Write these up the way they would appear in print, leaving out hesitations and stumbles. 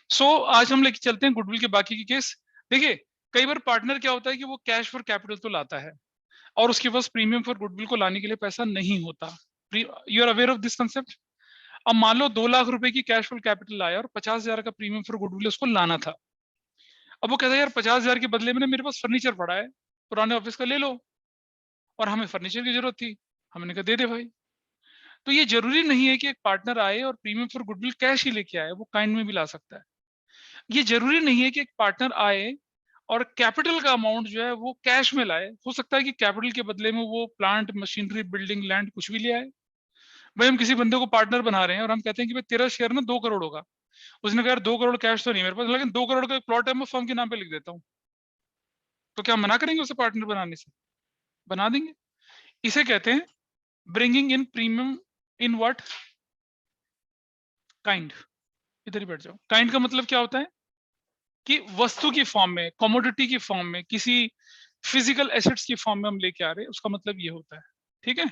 आज हम लेके चलते हैं गुडविल के बाकी के केस। देखिए, कई बार पार्टनर क्या होता है कि वो कैश फॉर कैपिटल तो लाता है और उसके पास प्रीमियम फॉर गुडविल को लाने के लिए पैसा नहीं होता। You are aware of this concept. अब मान लो 2 लाख रुपए की कैश फॉर कैपिटल लाया और 50,000 का प्रीमियम फॉर गुडविल उसको लाना था। अब वो कहता है यार 50,000 के बदले में ना मेरे पास फर्नीचर पड़ा है, पुराने ऑफिस का ले लो, और हमें फर्नीचर की जरूरत थी। हमने कहा दे दे भाई। तो ये जरूरी नहीं है कि एक पार्टनर आए और प्रीमियम फॉर गुडविल कैश ही लेके आए, वो काइंड में भी ला सकता है। ये जरूरी नहीं है कि एक पार्टनर आए और कैपिटल का अमाउंट जो है वो कैश में लाए। हो सकता है कि कैपिटल के बदले में वो प्लांट, मशीनरी, बिल्डिंग, लैंड कुछ भी ले आए। भाई हम किसी बंदे को पार्टनर बना रहे हैं और हम कहते हैं कि भाई तेरा शेयर ना 2 करोड़ होगा। उसने कहा यार 2 करोड़ कैश तो नहीं मेरे पास, लेकिन 2 करोड़ का एक प्लॉट है, मैं फर्म के नाम पे लिख देता हूँ। तो क्या हम मना करेंगे उसे पार्टनर बनाने से? बना देंगे। इसे कहते हैं bringing in premium in what kind. इधर ही बैठ जाओ। काइंड का मतलब क्या होता है कि वस्तु की फॉर्म में, कमोडिटी की फॉर्म में, किसी फिजिकल एसेट्स की फॉर्म में हम लेके आ रहे हैं, उसका मतलब ये होता है। ठीक है,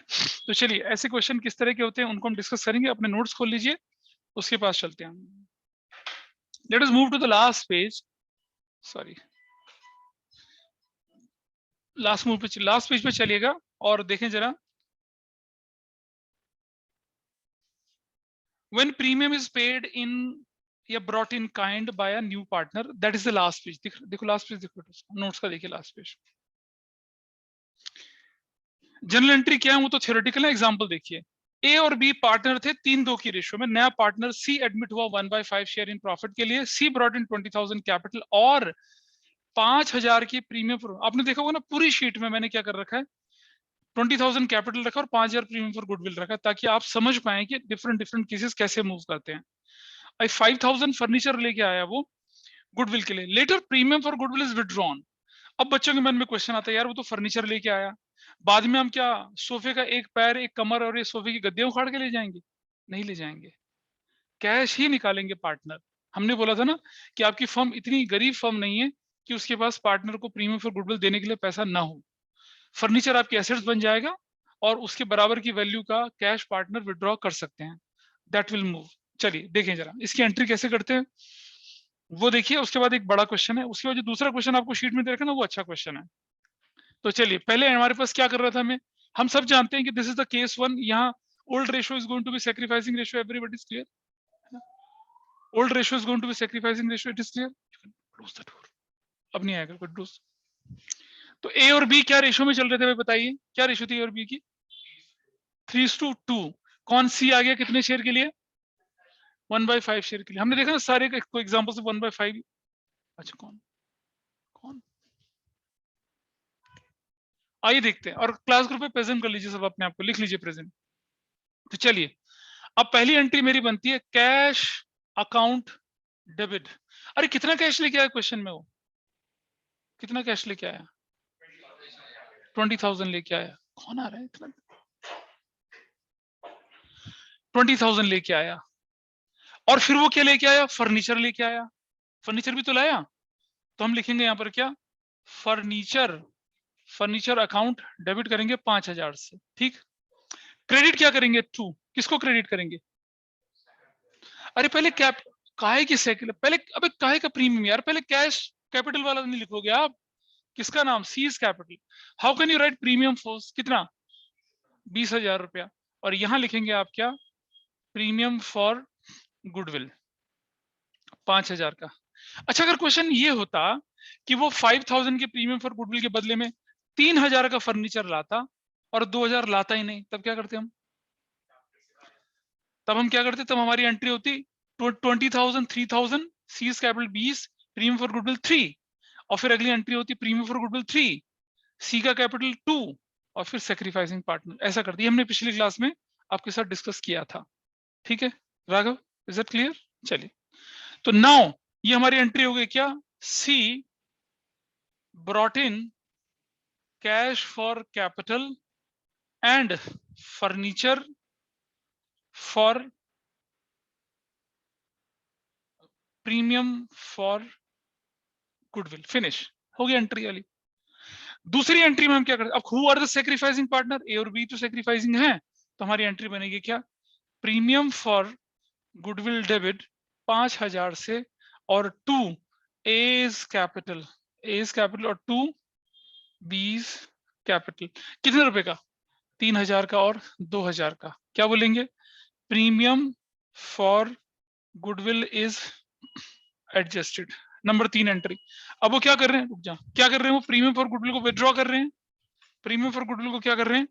तो चलिए ऐसे क्वेश्चन किस तरह के होते हैं उनको हम डिस्कस करेंगे। अपने नोट्स खोल लीजिए, उसके पास चलते हैं हम। Let us move to the last page. Sorry, last page पे चलिएगा और देखें जरा। When premium is paid in या brought in kind by a new partner, that is the last page। देखो लास्ट पेज, देखो नोट्स का, देखिए लास्ट पेज। जनरल एंट्री क्या है वो तो थ्योरेटिकल है। एग्जांपल देखिए, ए और बी पार्टनर थे 3-2 की रेशियो में। नया पार्टनर सी एडमिट हुआ 1/5 शेयर इन प्रॉफिट के लिए। सी ब्रॉट इन 20,000 कैपिटल और 5,000 की प्रीमियम। आपने देखा होगा ना पूरी शीट में मैंने क्या कर रखा है, 20,000 कैपिटल रखा और 5,000 प्रीमियम फॉर गुडविल रखा, ताकि आप समझ पाए कि डिफरेंट डिफरेंट केसेस कैसे मूव करते हैं। 5,000 फर्नीचर लेके आया वो गुडविल के लिए। Later premium for goodwill is withdrawn. अब बच्चों के मन में क्वेश्चन आता है यार वो तो फर्नीचर लेके आया, बाद में हम क्या सोफे का एक पैर, एक कमर और ये सोफे की गद्दियां उखाड़ के ले जाएंगे? नहीं ले जाएंगे, कैश ही निकालेंगे पार्टनर। हमने बोला था ना कि आपकी फर्म इतनी गरीब फर्म नहीं है कि उसके पास पार्टनर को प्रीमियम फॉर गुडविल देने के लिए पैसा ना हो। फर्नीचर आपकी एसेट्स बन जाएगा और उसके बराबर की वैल्यू का कैश पार्टनर विड्रॉ कर सकते हैं। That will move. चलिए देखें जरा इसकी एंट्री कैसे करते हैं वो देखिए। उसके बाद एक बड़ा क्वेश्चन है, उसके बाद जो दूसरा क्वेश्चन आपको शीट में दे रखा है ना वो अच्छा क्वेश्चन है। तो चलिए पहले हमारे पास क्या कर रहा था, हमें, हम सब जानते हैं कि दिस इज द केस 1। यहाँ old ratio is going to be sacrificing ratio, everybody is clear. Old ratio is going to be sacrificing ratio, it is clear. Close the door. अब नहीं आएगा कोई डोर। तो ए और बी क्या ratio में चल रहे थे भाई, बताइए क्या रेशियो थी ए और बी की? 3:2। कौन सी आ गया कितने शेयर के लिए? 1/5 शेयर के लिए। हमने देखा ना सारे कोई एग्जांपल से 1/5। अच्छा कौन कौन, आइए देखते हैं। और क्लास ग्रुप पे प्रेजेंट कर लीजिए, सब अपने आप को लिख लीजिए प्रेजेंट। तो चलिए अब पहली एंट्री मेरी बनती है कैश अकाउंट डेबिट। अरे कितना कैश लेके आया क्वेश्चन में, वो कितना कैश लेके आया? 20,000 लेके आया। कौन आ रहा है इतना? 20,000 लेके आया और फिर वो क्या लेके आया? फर्नीचर लेके आया। फर्नीचर भी तो लाया। तो हम लिखेंगे यहाँ पर क्या, फर्नीचर। फर्नीचर अकाउंट डेबिट करेंगे 5,000 से। ठीक, क्रेडिट क्या करेंगे? 2। किसको क्रेडिट करेंगे? अरे पहले कैप, काहे की साइकिल पहले, अबे काहे का प्रीमियम यार, पहले कैश कैपिटल वाला नहीं लिखोगे आप? किसका नाम? Seize capital. How can you right premium force? कितना? 20,000 रुपया। और यहां लिखेंगे आप क्या? प्रीमियम फॉर गुडविल 5,000 का। अच्छा अगर क्वेश्चन ये होता कि वो 5,000 के प्रीमियम फॉर गुडविल के बदले में 3,000 का फर्नीचर लाता और 2,000 लाता ही नहीं, तब क्या करते हम? तब हमारी एंट्री होती 20,000 3,000, seize capital 20, premium for goodwill 3, और फिर अगली एंट्री होती प्रीमियम फॉर गुडविल 3, सी का कैपिटल 2, और फिर सेक्रीफाइसिंग पार्टनर। ऐसा करती है, हमने पिछली क्लास में आपके साथ डिस्कस किया था। ठीक है राघव, इज इट क्लियर? चलिए तो नाउ ये हमारी एंट्री हो गई क्या, see brought in cash for capital and furniture for premium for goodwill. Finish हो गई एंट्री वाली। दूसरी एंट्री में हम क्या करते हैं, अब who are the sacrificing partner? A और बी तो सैक्रिफाइसिंग है, तो हमारी एंट्री बनेगी क्या, प्रीमियम फॉर गुडविल डेबिट 5,000 से और 2 A's कैपिटल, A's कैपिटल और 2 B's कैपिटल। कितने रुपए का? 3000 का और 2000 का। क्या बोलेंगे? Premium for goodwill is adjusted. Number 3 entry. अब वो क्या कर रहे हैं, रुक जा, क्या कर रहे हैं वो? प्रीमियम फॉर गुडविल को विड्रॉ कर रहे हैं। प्रीमियम फॉर गुडविल को क्या कर रहे हैं?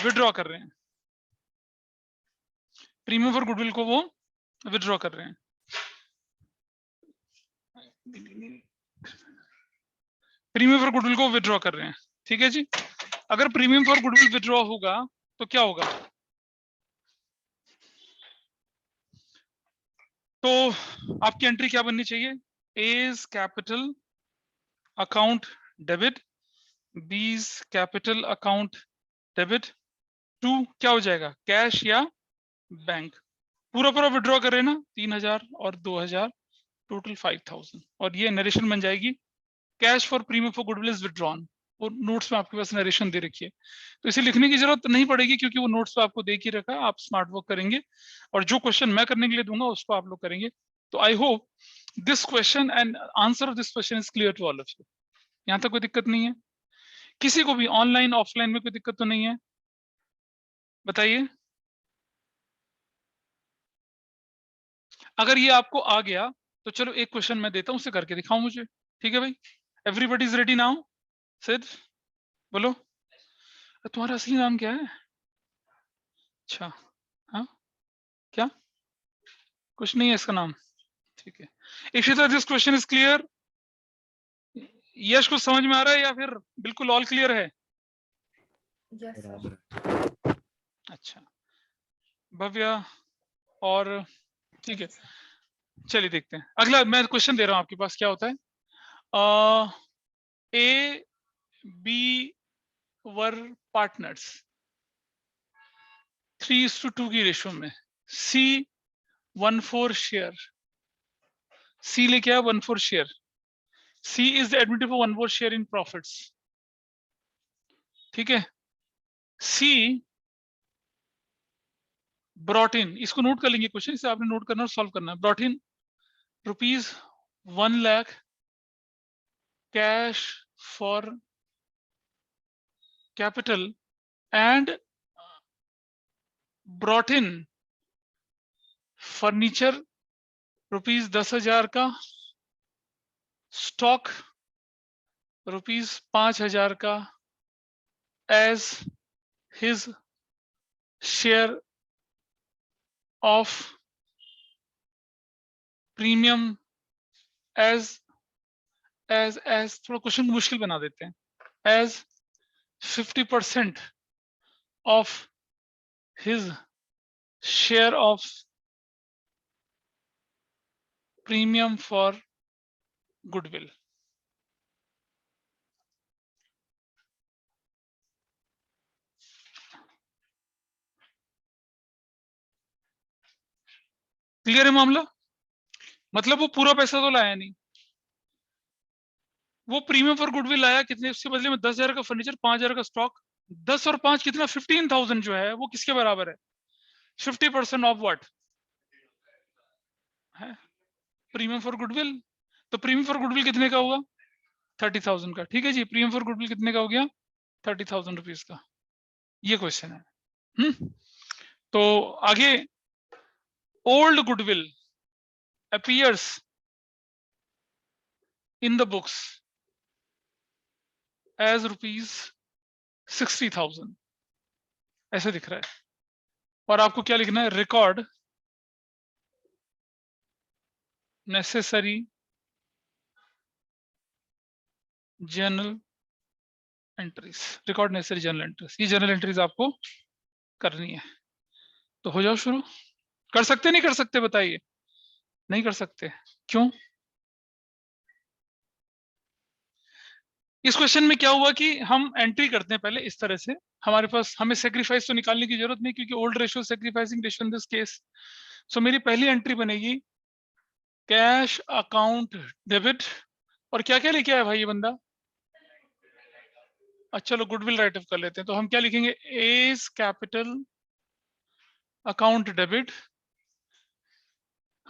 विड्रॉ कर रहे हैं। प्रीमियम फॉर गुडविल को वो विड्रॉ कर रहे हैं। प्रीमियम फॉर गुडविल को विड्रॉ कर रहे हैं, ठीक है जी। अगर प्रीमियम फॉर गुडविल विड्रॉ होगा तो क्या होगा? तो आपकी एंट्री क्या बननी चाहिए? A's capital account debit, B's capital account debit, 2 क्या हो जाएगा? कैश या बैंक। पूरा पूरा विड्रॉ कर रहे हैं ना, 3000 और 2000, टोटल 5000। और ये नरेशन बन जाएगी cash for premium for goodwill is withdrawn. वो नोट्स में आपके पास नरेशन दे रखी है, तो इसे लिखने की जरूरत नहीं पड़ेगी क्योंकि वो नोट्स पे आपको दे के रखा है। आप स्मार्ट वर्क करेंगे और जो क्वेश्चन मैं करने के लिए दूंगा उसको आप लोग करेंगे। तो I hope this question and answer of this question is clear to all of you. यहाँ तक कोई दिक्कत नहीं है? किसी को भी ऑनलाइन ऑफलाइन में कोई दिक्कत तो नहीं है? बताइए। अगर ये आपको आ गया तो चलो एक क्वेश्चन मैं देता हूं, उसे करके दिखाओ मुझे, ठीक है भाई? Everybody is ready now? सिद्ध बोलो, तुम्हारा असली नाम क्या है? अच्छा, हाँ, क्या? कुछ नहीं है इसका नाम, ठीक है। Ishita, this question is clear? Yash कुछ समझ में आ रहा है या फिर बिल्कुल ऑल क्लियर है? yes, sir. अच्छा, भव्या और ठीक है, चलिए देखते हैं। अगला मैं क्वेश्चन दे रहा हूं आपके पास, क्या होता है? ए बी वर पार्टनर्स 3:2 की रेशियो में। सी 1/4 शेयर, सी लेके आया 1/4 share. C is the admitted for 1/4 share in profits, ठीक है। सी ब्रॉट इन, इसको नोट कर लेंगे क्वेश्चन, इसे आपने नोट करना और सॉल्व करना है। Brought in ₹1 lakh cash for capital and brought in furniture ₹10,000 का, स्टॉक ₹5,000 का as his share of premium as थोड़ा क्वेश्चन को मुश्किल बना देते हैं। As 50% of his share of premium for goodwill. Clear है मामला? मतलब वो पूरा पैसा तो लाया नहीं, वो प्रीमियम फॉर गुडविल लाया कितने? उसके बदले में 10,000 का फर्नीचर, 5,000 का स्टॉक। 10 और 5 कितना? 15,000 जो है वो किसके बराबर है? 50% ऑफ व्हाट है? Premium for goodwill. तो प्रीमियम फॉर गुडविल कितने का होगा? 30,000 का, ठीक है जी। प्रीमियम फॉर गुडविल कितने का हो गया? 30,000 रुपीज का। ये क्वेश्चन है। तो आगे, old goodwill appears in the books as ₹60,000, ऐसे दिख रहा है। और आपको क्या लिखना है? Record necessary journal entries. Record necessary journal entries, ये जर्नल एंट्रीज आपको करनी है। तो हो जाओ शुरू। कर सकते नहीं कर सकते? बताइए। नहीं कर सकते, क्यों? इस क्वेश्चन में क्या हुआ कि हम एंट्री करते हैं पहले इस तरह से, हमारे पास, हमें सेक्रीफाइस तो निकालने की जरूरत नहीं क्योंकि old ratio sacrificing ratio in this case. So मेरी पहली एंट्री बनेगी कैश अकाउंट डेबिट, और क्या क्या लेके आया भाई ये बंदा? अच्छा, चलो गुडविल राइट ऑफ कर लेते हैं। तो हम क्या लिखेंगे? A's capital account debit,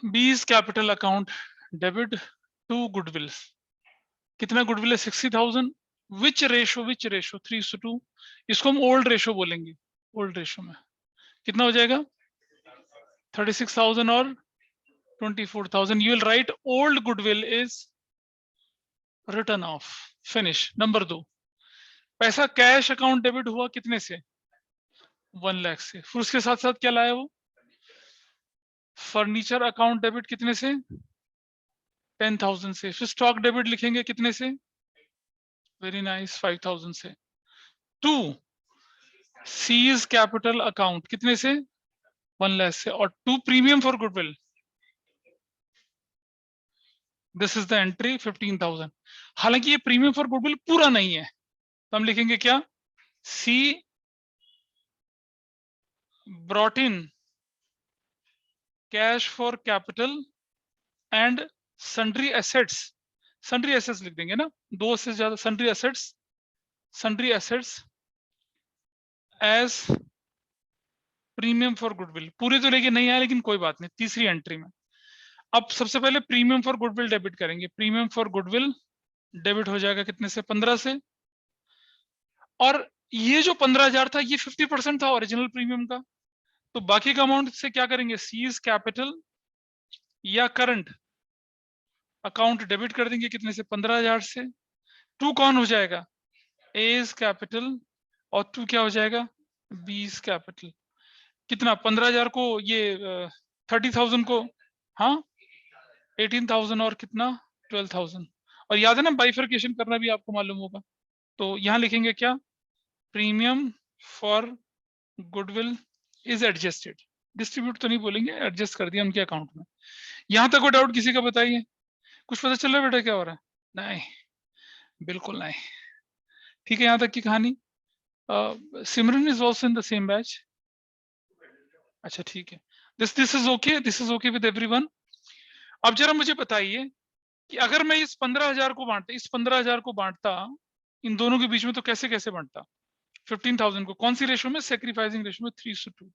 B's capital account debit to goodwill, कितना गुडविल है 60,000, विच रेशो 3:2, इसको हम ओल्ड रेशो बोलेंगे, ओल्ड रेशो में कितना हो जाएगा 36,000 और 24,000, you will write old goodwill is written off, finish। Number 2, पैसा कैश अकाउंट डेबिट हुआ कितने से 1 लाख से, फिर उसके साथ साथ क्या लाया वो फर्नीचर अकाउंट डेबिट कितने से 10,000 से, फिर स्टॉक डेबिट लिखेंगे कितने से, वेरी नाइस 5,000 से। 2 सीज कैपिटल अकाउंट कितने से 1 लाख से, और 2 premium for goodwill, this is the entry 15,000। हालांकि ये प्रीमियम फॉर गुडविल पूरा नहीं है, तो हम लिखेंगे क्या, see brought in cash for capital and sundry assets लिख देंगे ना, 2 से ज्यादा sundry assets as premium for goodwill, पूरे तो लेके नहीं आया लेकिन कोई बात नहीं। तीसरी एंट्री में अब सबसे पहले प्रीमियम फॉर गुडविल डेबिट करेंगे, प्रीमियम फॉर गुडविल डेबिट हो जाएगा कितने से 15 से, और ये जो 15,000 था ये 50% था ओरिजिनल प्रीमियम का, तो बाकी का अमाउंट से क्या करेंगे, सीज कैपिटल या करंट अकाउंट डेबिट कर देंगे कितने से 15,000 से। 2 कौन हो जाएगा एज कैपिटल और 2 क्या हो जाएगा बीज कैपिटल, कितना 15,000 को ये 30,000 को, हाँ 18,000 और कितना 12,000, और याद है ना बाइफर्केशन करना भी आपको मालूम होगा, तो यहां लिखेंगे क्या premium for goodwill is adjusted, distribute तो नहीं बोलेंगे, एडजस्ट कर दिया उनके अकाउंट में। यहां तक कोई डाउट किसी का बताइए, कुछ पता चल रहा है बेटा क्या हो रहा है, नहीं बिल्कुल नहीं, ठीक है यहाँ तक की कहानी। Simran is also in the same batch, अच्छा ठीक है, this is okay with everyone. अब जरा मुझे बताइए कि अगर मैं इस 15,000 को बांटता इन दोनों के बीच में, तो कैसे कैसे बांटता 15,000 को, कौन सी रेशो में, सेक्रीफाइसिंग रेशो में 3:2,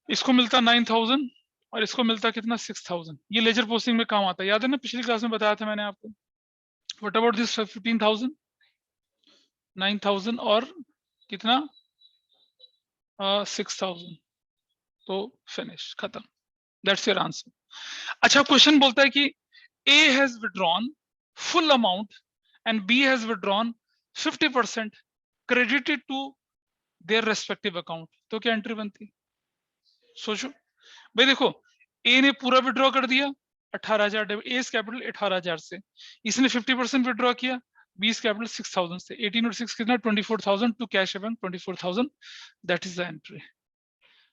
इसको मिलता 9,000 और इसको मिलता कितना 6,000, ये लेजर पोस्टिंग में काम आता है, याद है ना पिछली क्लास में बताया था मैंने आपको। व्हाट अबाउट दिस 15,000, 9,000 और कितना 6,000, तो फिनिश खत्म, दैट्स योर आंसर। अच्छा क्वेश्चन बोलता है कि A has withdrawn full amount and B has withdrawn 50% credited to their respective account, तो क्या एंट्री बनती, सोचो भाई। देखो A ने पूरा विड्रॉ कर दिया 18,000, A कैपिटल 18,000 से, इसने 50% विड्रॉ किया, B कैपिटल 6,000 से, 18 और 6 कितना 24,000 to cash bank 24,000, that is the entry.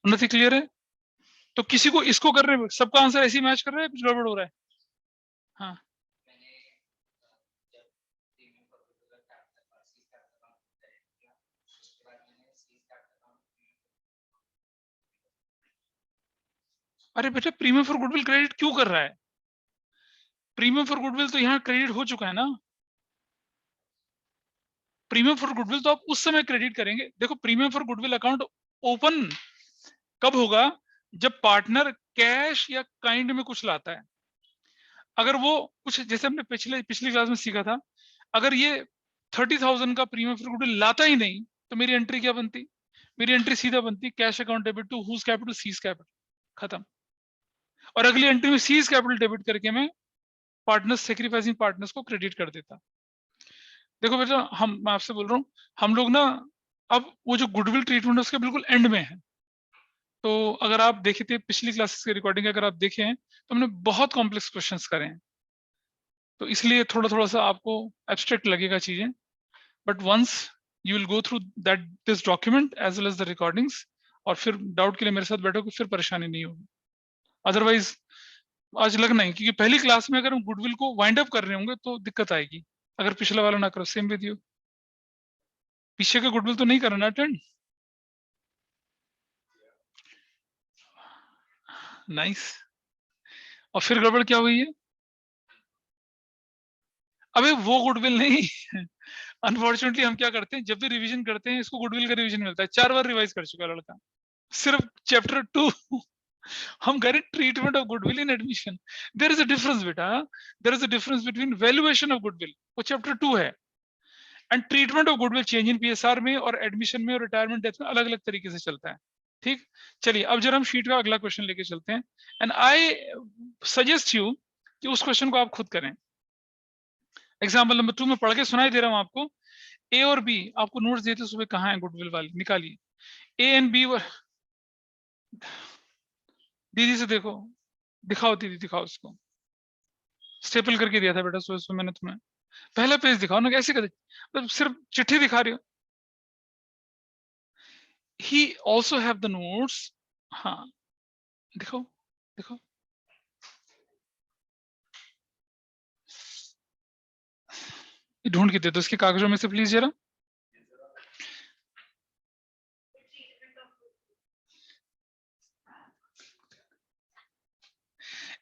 Unnati clear है, तो किसी को इसको कर रहे हैं, सबका आंसर ऐसे ही मैच कर रहा है, कुछ गड़बड़ हो रहा है, हाँ अरे बेटा प्रीमियम फॉर गुडविल क्रेडिट क्यों कर रहा है, प्रीमियम फॉर गुडविल तो यहाँ क्रेडिट हो चुका है ना, प्रीमियम फॉर गुडविल तो आप उस समय क्रेडिट करेंगे। देखो premium for goodwill account open कब होगा, जब पार्टनर कैश या काइंड में कुछ लाता है, अगर वो कुछ जैसे हमने पिछली क्लास में सीखा था, अगर ये 30,000 का प्रीमियम फॉर गुडविल लाता ही नहीं, तो मेरी एंट्री क्या बनती, मेरी एंट्री सीधा बनती cash account debit to whose capital ceases capital, खत्म। और अगली एंट्री में सीज कैपिटल डेबिट करके मैं पार्टनर्स सेक्रीफाइसिंग पार्टनर्स को क्रेडिट कर देता। देखो बेटा मैं आपसे बोल रहा हूँ, हम लोग ना अब वो जो गुडविल ट्रीटमेंट है उसके बिल्कुल एंड में है, तो अगर आप देखे थे पिछली क्लासेस की रिकॉर्डिंग अगर आप देखे हैं तो हमने बहुत कॉम्प्लेक्स क्वेश्चंस करे हैं, तो इसलिए थोड़ा सा आपको एब्स्ट्रैक्ट लगेगा चीजें, but once you will go through that this document as well as the recordings, और फिर डाउट के लिए मेरे साथ बैठोगे फिर परेशानी नहीं होगी, अदरवाइज आज लगना ही, क्योंकि पहली क्लास में अगर हम गुडविल को वाइंड अप कर रहे होंगे तो दिक्कत आएगी, अगर पिछला वाला ना करो। सेम विद यू, पीछे का गुडविल तो नहीं करना अटेंड, नाइस। और फिर गड़बड़ क्या हुई है, अबे वो गुडविल नहीं अनफॉर्चुनेटली हम क्या करते हैं, जब भी रिवीजन करते हैं इसको गुडविल का रिवीजन मिलता है, 4 बार रिवाइज कर चुका है लड़का, सिर्फ चैप्टर 2 हम कह रहे treatment of goodwill in admission. There is a difference बेटा, there is a difference between valuation of goodwill, वो चैप्टर 2 है, and treatment of goodwill change in PSR में और एडमिशन में और रिटायरमेंट डेथ में अलग अलग तरीके से चलता है। ठीक, चलिए अब जरा हम शीट का अगला क्वेश्चन लेके चलते हैं, एंड आई सजेस्ट यू कि उस क्वेश्चन को आप खुद करें। एग्जाम्पल नंबर 2 में पढ़ के सुनाई दे रहा हूं आपको। ए और बी आपको नोट्स देते सुबह, कहाँ है गुडविल वाली, निकालिए। ए एंड बी, दीदी से देखो, दिखाओ दीदी, दिखाओ उसको, स्टेपल करके दिया था बेटा सुबह सुबह मैंने तुम्हें, पहला पेज दिखाओ ना, कैसे कर मतलब सिर्फ चिट्ठी दिखा रही हो। He also have the notes, हाँ दिखाओ दिखाओ, ढूंढ के दे दो इसके कागजों में से प्लीज जरा।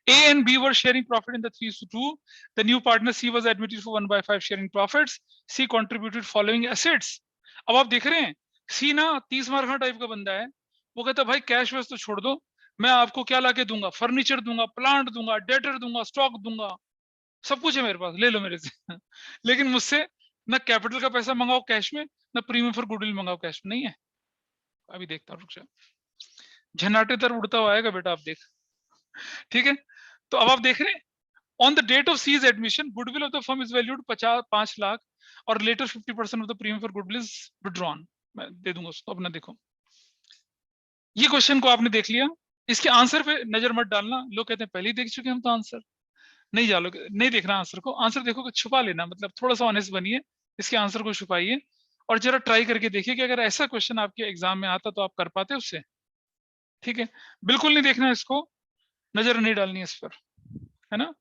A and B were sharing profit in the 3:2. The new partner C was admitted for 1/5 sharing profits. C contributed following assets. अब आप देख रहे हैं C ना 30 मार्क टाइप का बंदा है, वो कहता है भाई कैश वैश तो छोड़ दो, मैं आपको क्या लाके दूंगा, फर्नीचर दूंगा, प्लांट दूंगा, डेटर दूंगा, स्टॉक दूंगा, सब कुछ है मेरे पास, ले लो मेरे से। लेकिन मुझसे ना कैपिटल का पैसा मंगाओ कैश में, ना प्रीमियम फॉर गुडविल मंगाओ कैश में, नहीं है। अभी देखता हूँ, रुक जा, झन्नाटे तर उड़ता हुआ आएगा बेटा, आप देख, ठीक है। तो अब आप देख रहे हैं, on the date of C's admission, goodwill of the firm is valued 5 lakh, और later 50% of the premium for goodwill is withdrawn. मैं दे दूंगा उसको, अपना देखो। ये क्वेश्चन को आपने देख लिया, इसके आंसर पे नजर मत डालना, लोग कहते हैं पहले ही देख चुके हम तो आंसर, नहीं जालो, नहीं देखना आंसर को, आंसर देखो कि छुपा लेना, मतलब थोड़ा सा ऑनेस्ट बनिए, इसके आंसर को छुपाइए, और जरा ट्राई करके देखिए कि अगर ऐसा क्वेश्चन आपके एग्जाम में आता तो आप कर पाते उससे, ठीक है। बिल्कुल नहीं देखना इसको, नजर नहीं डालनी इस पर, है ना,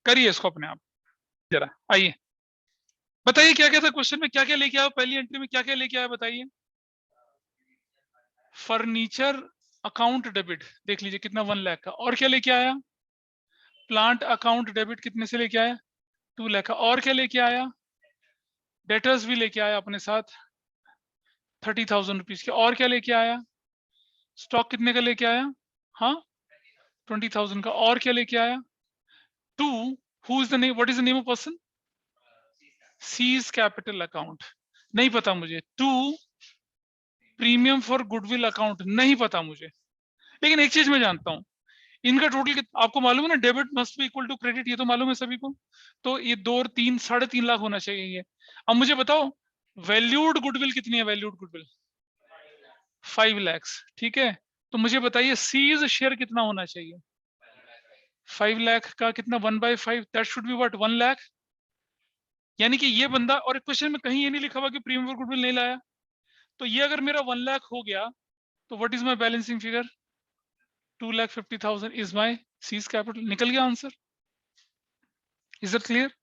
करिए इसको अपने आप। जरा आइए बताइए क्या क्या था क्वेश्चन में, क्या क्या लेके आया, पहली एंट्री में क्या क्या लेके आया बताइए। फर्नीचर अकाउंट डेबिट देख लीजिए कितना 1 लाख का, और क्या लेके आया, प्लांट अकाउंट डेबिट कितने से लेके आया, 2 लाख का, और क्या लेके आया, डेटर्स भी लेके आया अपने साथ 30,000 रुपीज के, और क्या लेके आया, स्टॉक कितने का लेके आया, हाँ 20,000 का, और क्या लेके आया, 2, who is the name, what is the name of person, seize capital account, नहीं पता मुझे, 2 प्रीमियम फॉर गुडविल अकाउंट, नहीं पता मुझे, लेकिन एक चीज मैं जानता हूं, इनका टोटल आपको मालूम है ना, debit must be equal to credit, ये तो मालूम है सभी को, तो ये 2 और 3 3.5 लाख होना चाहिए ये। अब मुझे बताओ वैल्यूड गुडविल कितनी है, वैल्यूड गुडविल 5 लाख, ठीक है। तो मुझे बताइए सीज शेयर कितना होना चाहिए, 5 लाख का कितना, 1/5, that should be what 1 lakh, यानी कि ये बंदा, और क्वेश्चन में कहीं ये नहीं लिखा हुआ कि प्रीमियम गुडविल नहीं लाया, तो ये अगर मेरा 1 लाख हो गया तो what is my balancing figure, 2,50,000 is my seize capital, निकल गया answer. Is it clear,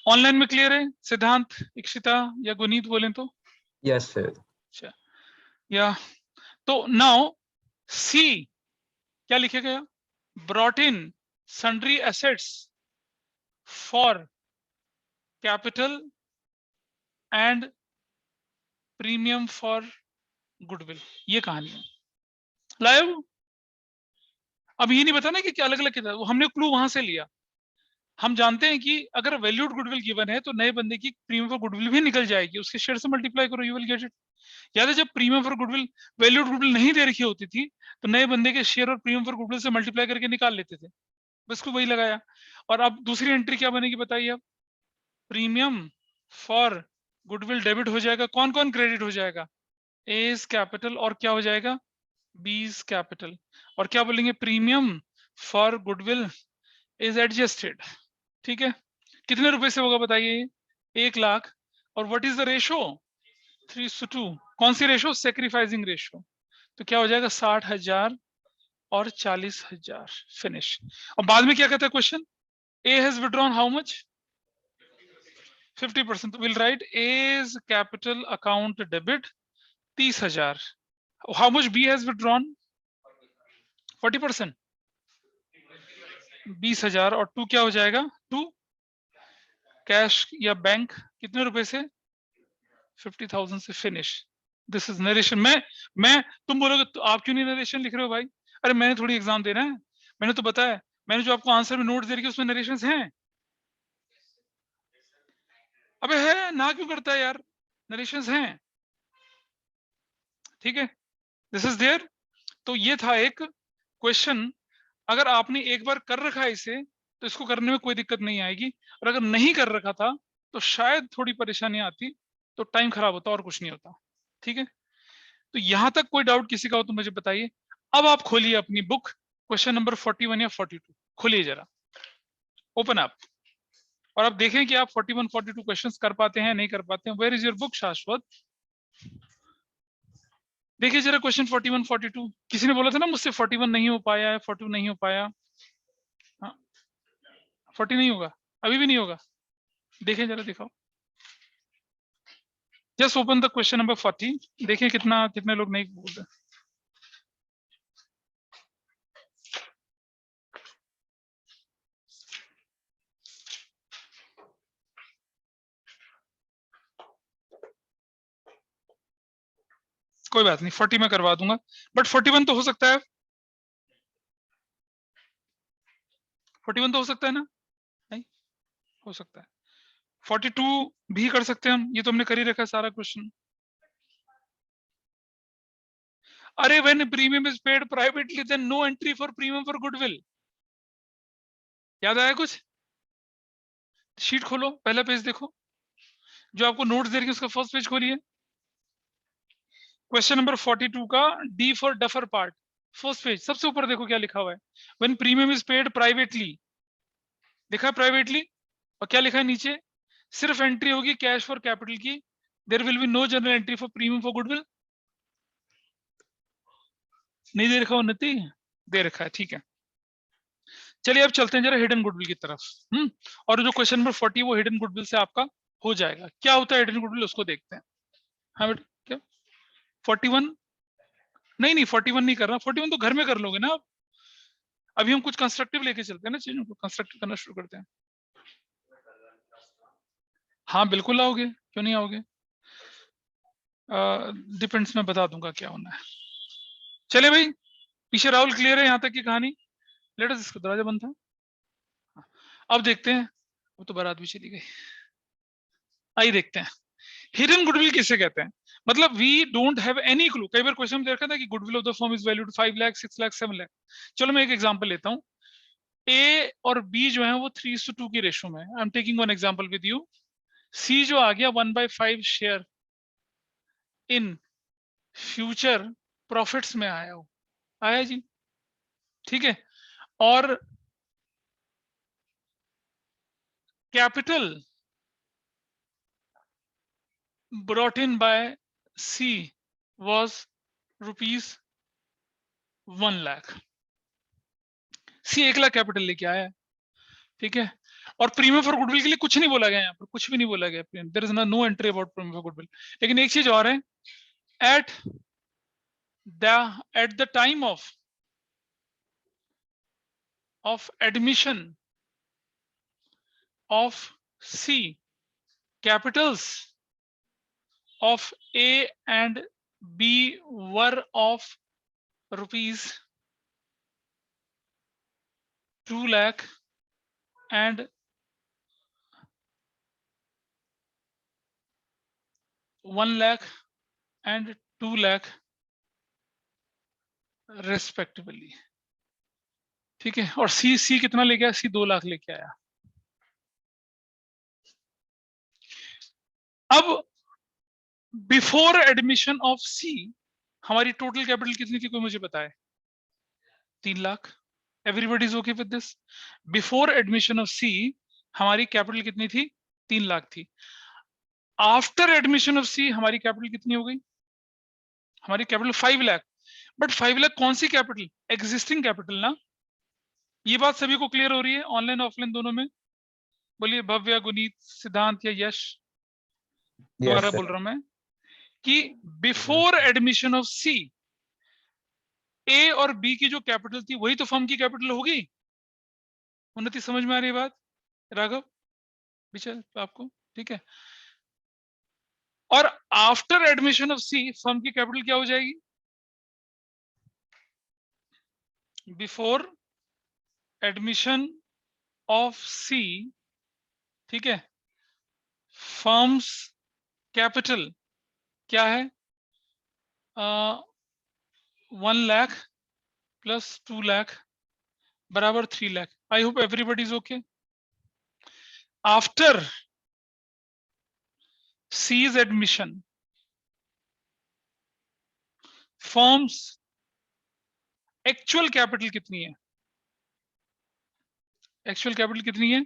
online में क्लियर है, सिद्धांत, इक्षिता या गुनीत बोलें तो, यस सर। अच्छा, या तो नाउ सी क्या लिखे गया, brought in sundry assets for capital and premium for goodwill, ये कहानी है, लाए वो। अब ये नहीं बताना कि क्या अलग अलग कितना, हमने क्लू वहां से लिया, हम जानते हैं कि अगर वैल्यूड गुडविल गिवन है तो नए बंदे की प्रीमियम फॉर गुडविल भी निकल जाएगी, उसके शेयर से मल्टीप्लाई करो, यू विल गेट इट। याद है जब premium for goodwill valued goodwill नहीं दे रखी होती थी तो नए बंदे के शेयर और प्रीमियम फॉर गुडविल से मल्टीप्लाई करके निकाल लेते थे, बस को वही लगाया। और अब दूसरी एंट्री क्या बनेगी बताइए, अब प्रीमियम फॉर गुडविल डेबिट हो जाएगा, कौन कौन क्रेडिट हो जाएगा, एज कैपिटल और क्या हो जाएगा, बीज कैपिटल, और क्या बोलेंगे, premium for goodwill is adjusted, ठीक है। कितने रुपए से होगा बताइए, 1 लाख, और व्हाट इज द रेशो, 3:2, कौन सी रेशो, सेक्रीफाइसिंग रेशो, तो क्या हो जाएगा 60,000 और 40,000, फिनिश। और बाद में क्या कहता है question, A has withdrawn how much, 50%, तो will write as capital account debit 30,000, how much B has withdrawn 40%, 20,000, और 2 क्या हो जाएगा, 2 कैश या बैंक कितने रुपए से, 50,000 से, फिनिश। This is narration. मैं तुम बोलोगे तो आप क्यों नहीं नरेशन लिख रहे हो भाई? अरे मैंने थोड़ी एग्जाम देना है, मैंने तो बताया, मैंने जो आपको आंसर में नोट्स दे रखी उसमें नरेशंस हैं। अबे है ना, क्यों करता है यार, नरेशंस हैं, ठीक है, दिस इज देयर। तो ये था एक क्वेश्चन, अगर आपने एक बार कर रखा है इसे तो इसको करने में कोई दिक्कत नहीं आएगी, और अगर नहीं कर रखा था तो शायद थोड़ी परेशानी आती, तो टाइम खराब होता और कुछ नहीं होता, ठीक है। तो यहां तक कोई डाउट किसी का हो तो मुझे बताइए। अब आप खोलिए अपनी बुक, क्वेश्चन नंबर 41 या 42 खोलिए जरा, ओपन अप, और आप देखें कि आप 41 42 क्वेश्चंस कर पाते हैं नहीं कर पाते हैं। वेयर इज योर बुक शाश्वत? देखिए जरा क्वेश्चन 41 42, किसी ने बोला था ना मुझसे 41 नहीं हो पाया है, 42 नहीं हो पाया, हाँ 40 नहीं होगा, अभी भी नहीं होगा, देखें जरा, दिखाओ, just open the question number 40, देखिए कितने लोग नहीं बोल रहे। कोई बात नहीं, 40 में करवा दूंगा, बट 41 तो हो सकता है, 41 तो हो सकता है ना? नहीं हो सकता है, 42 भी कर सकते हैं हम, ये तो हमने कर ही रखा है सारा क्वेश्चन। अरे when premium is paid privately then no entry for premium for goodwill, याद आया कुछ? शीट खोलो, पहला पेज देखो, जो आपको नोट्स दे रही है उसका फर्स्ट पेज खोलिए, क्वेश्चन नंबर 42 का D for duffer part, first page सबसे ऊपर देखो क्या लिखा हुआ है, when premium is paid privately, लिखा है प्राइवेटली, और क्या लिखा है नीचे, सिर्फ एंट्री होगी कैश फॉर कैपिटल की, there will be no general entry for premium for goodwill. नहीं दे रखा, उन्नति दे रखा है, ठीक है। चलिए अब चलते हैं जरा हिडन गुडविल की तरफ। और जो क्वेश्चन नंबर 40 वो हिडन गुडविल से आपका हो जाएगा। क्या होता है हिडन गुडविल, उसको देखते हैं। हाँ बेटा, क्या 41? नहीं 41 नहीं कर रहा, 41 तो घर में कर लोगे ना आप, अभी हम कुछ कंस्ट्रक्टिव लेके चलते हैं ना, चीजों को कंस्ट्रक्टिव करना शुरू करते हैं। हाँ बिल्कुल आओगे, क्यों नहीं आओगे, डिपेंड्स, मैं बता दूंगा क्या होना है। चले भाई, पीछे राहुल क्लियर है यहाँ तक की कहानी? लेट अस, इसका दरवाजा बंद था। अब देखते हैं, वो तो बारात भी चली गई, आइए देखते हैं हिडन गुडविल किसे कहते हैं। मतलब we don't have any clue, कई बार क्वेश्चन में देखा था कि goodwill of the firm is valued 5 lakh 6 lakh 7 lakh. चलो मैं एक एग्जांपल लेता हूं, ए और बी जो है वो 3:2 की रेशो में, I am taking one example with you. See जो आ गया 1/5 शेयर इन फ्यूचर प्रॉफिट्स में आया हो, आया जी, ठीक है। और capital brought in by C was ₹1 lakh. C 1 lakh capital लेके आया है, ठीक है। और प्रीमियम फॉर गुडविल के लिए कुछ नहीं बोला गया, यहाँ पर कुछ भी नहीं बोला गया, there is no entry about premium for goodwill. लेकिन एक चीज और है, at the time of admission of C, capitals of A and B were of ₹2 lakh and 1 lakh and 2 lakh respectively, ठीक है। और सी कितना लेके आया, सी 2 लाख लेके आया। अब बिफोर एडमिशन ऑफ सी हमारी टोटल कैपिटल कितनी थी, कोई मुझे बताए? 3 lakh. Everybody is okay with this? Before admission of C हमारी कैपिटल कितनी थी, 3 लाख थी। आफ्टर एडमिशन ऑफ सी हमारी कैपिटल कितनी हो गई, हमारी कैपिटल 5 लाख। बट 5 लाख कौन सी कैपिटल, एग्जिस्टिंग कैपिटल ना। ये बात सभी को क्लियर हो रही है ऑनलाइन ऑफलाइन दोनों में? बोलिए भव्य, गुनीत, सिद्धांत या यश, दोबारा बोल रहा हूं मैं कि बिफोर एडमिशन ऑफ सी ए और बी की जो कैपिटल थी वही तो फर्म की कैपिटल होगी। उन्नति समझ में आ रही है बात, राघव विचल आपको, ठीक है। और after admission of C firm की कैपिटल क्या हो जाएगी? बिफोर एडमिशन ऑफ सी, ठीक है, फर्म्स कैपिटल क्या है? 1 लाख प्लस 2 लाख बराबर 3 lakh. I hope everybody is okay. After C's admission firm's actual capital कितनी है? एक्चुअल कैपिटल कितनी है?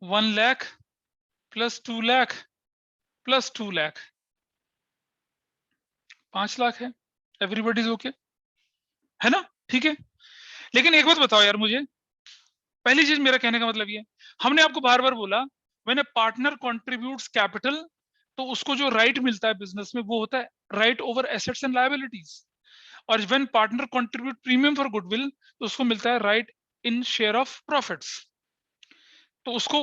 1 लाख प्लस 2 लाख प्लस 2 लाख, 5 लाख है. एवरीबडी इज ओके है ना? ठीक है. लेकिन एक बात बताओ यार मुझे, पहली चीज मेरा कहने का मतलब ये, हमने आपको बार बार बोला when a partner contributes capital, तो उसको जो राइट मिलता है बिजनेस में वो होता है right over assets and liabilities. और when partner contribute premium for goodwill, तो उसको मिलता है right in share of profits. तो उसको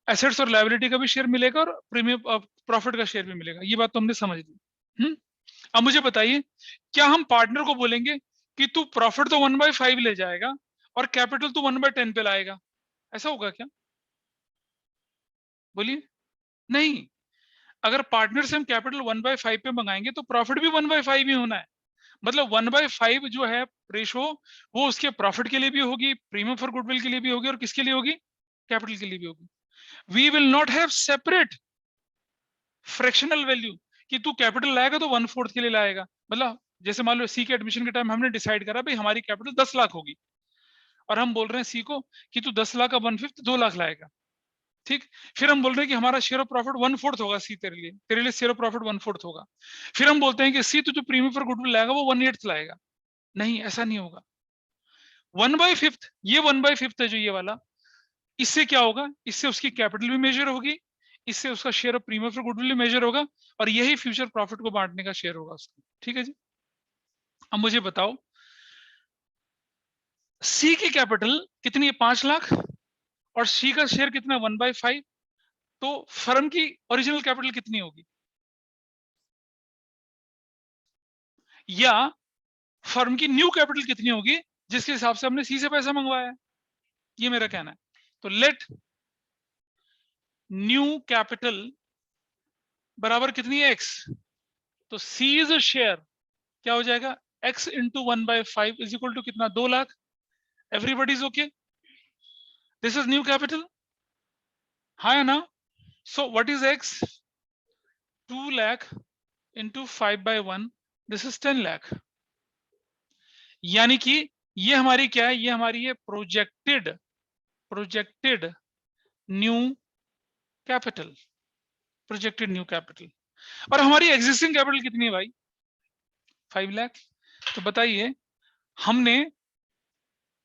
एसेट्स और लायबिलिटी का भी शेयर मिलेगा और प्रीमियम प्रॉफिट का शेयर भी मिलेगा. ये बात तो हमने समझ ली. अब मुझे बताइए, क्या हम पार्टनर को बोलेंगे कि तू प्रॉफिट तो 1/5 ले जाएगा और कैपिटल तू 1/10 पे लाएगा? ऐसा होगा क्या? बोलिए. नहीं. अगर पार्टनर से हम कैपिटल 1/5 पे मंगाएंगे तो प्रॉफिट भी 1/5 ही होना है. मतलब 1/5 जो है रेशो, वो उसके प्रॉफिट के लिए भी होगी, प्रीमियम फॉर गुडविल के लिए भी होगी, और किसके लिए होगी? कैपिटल के लिए भी होगी. We will not have separate fractional value कि तू कैपिटल लाएगा तो 1/4 के लिए लाएगा. मतलब जैसे मान लो सी के एडमिशन के टाइम हमने डिसाइड करा भाई हमारी कैपिटल 10 लाख होगी, और हम बोल रहे हैं सी को कि तू 10 लाख का 1/5 2 लाख लाएगा. ठीक. फिर हम बोल रहे हैं कि हमारा शेयर ऑफ प्रॉफिट 1/4 होगा सी, तेरे लिए शेयर ऑफ प्रॉफिट 1/4 होगा. फिर हम बोलते हैं कि सी तू जो प्रीमियम फॉर गुडविल लाएगा वो 1/8 लाएगा. नहीं, ऐसा नहीं होगा. 1/5, ये 1/5 है जो ये वाला, इससे क्या होगा? इससे उसकी कैपिटल भी मेजर होगी, इससे उसका share of premium for goodwill भी मेजर होगा, और यही फ्यूचर प्रॉफिट को बांटने का शेयर होगा उसका. ठीक है जी. अब मुझे बताओ, सी की कैपिटल कितनी है? 5 लाख, और सी का शेयर कितना? 1/5. तो फर्म की ओरिजिनल कैपिटल कितनी होगी? या फर्म की न्यू कैपिटल कितनी होगी जिसके हिसाब से हमने सी से पैसा मंगवाया है? ये मेरा कहना है. तो लेट न्यू कैपिटल बराबर कितनी है? एक्स. तो सी इज अ शेयर क्या हो जाएगा? x into 1/5 is equal to कितना? 2 lakh. Everybody is okay. This is new capital. हाँ या ना? So what is x? 2 lakh into 5/1, this is 10 lakh. यानी कि ये हमारी क्या है? ये हमारी है projected new capital. Projected new capital. और हमारी एग्जिस्टिंग कैपिटल कितनी है भाई? 5 लाख. तो बताइए, हमने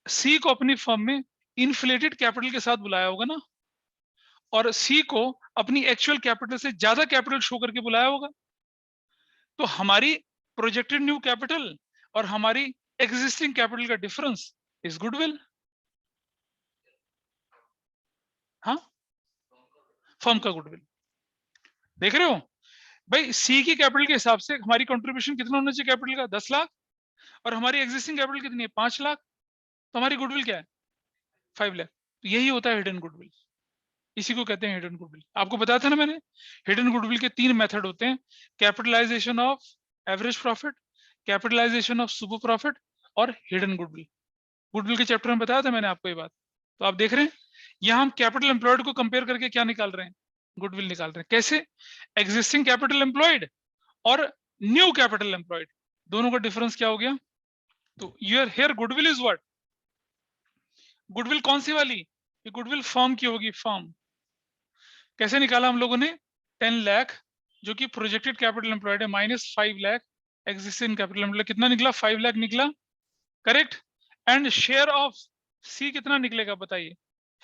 सी को अपनी फर्म में इन्फ्लेटेड कैपिटल के साथ बुलाया होगा ना, और सी को अपनी एक्चुअल कैपिटल से ज्यादा कैपिटल शो करके बुलाया होगा. तो हमारी प्रोजेक्टेड न्यू कैपिटल और हमारी एग्जिस्टिंग कैपिटल का डिफरेंस इज गुडविल. हाँ, फर्म का गुडविल. देख रहे हो भाई, सी की कैपिटल के हिसाब से हमारी कंट्रीब्यूशन कितना होना चाहिए कैपिटल का? 10 लाख. और हमारी एग्जिस्टिंग कैपिटल कितनी है? 5 लाख. तो हमारी गुडविल क्या है? 5 लाख. तो यही होता है हिडन गुडविल. इसी को कहते हैं हिडन गुडविल. आपको बताया था ना मैंने, हिडन गुडविल के 3 मेथड होते हैं: capitalisation of average profit, capitalisation of super profit, और हिडन गुडविल. गुडविल के चैप्टर में बताया था मैंने आपको ये बात. तो आप देख रहे हैं, यहाँ हम कैपिटल एम्प्लॉयड को कंपेयर करके क्या निकाल रहे हैं? गुडविल निकाल रहे हैं. कैसे? एग्जिस्टिंग कैपिटल एम्प्लॉयड और न्यू कैपिटल एम्प्लॉयड, दोनों का डिफरेंस क्या हो गया? तो your here goodwill is what? Goodwill कौन सी वाली? ये गुडविल फर्म की होगी, फर्म. कैसे निकाला हम लोगों ने? 10 लाख जो कि प्रोजेक्टेड कैपिटल एम्प्लॉयड है, minus 5 lakh existing capital employed. कितना निकला? 5 लाख निकला. करेक्ट. एंड शेयर ऑफ सी कितना निकलेगा बताइए?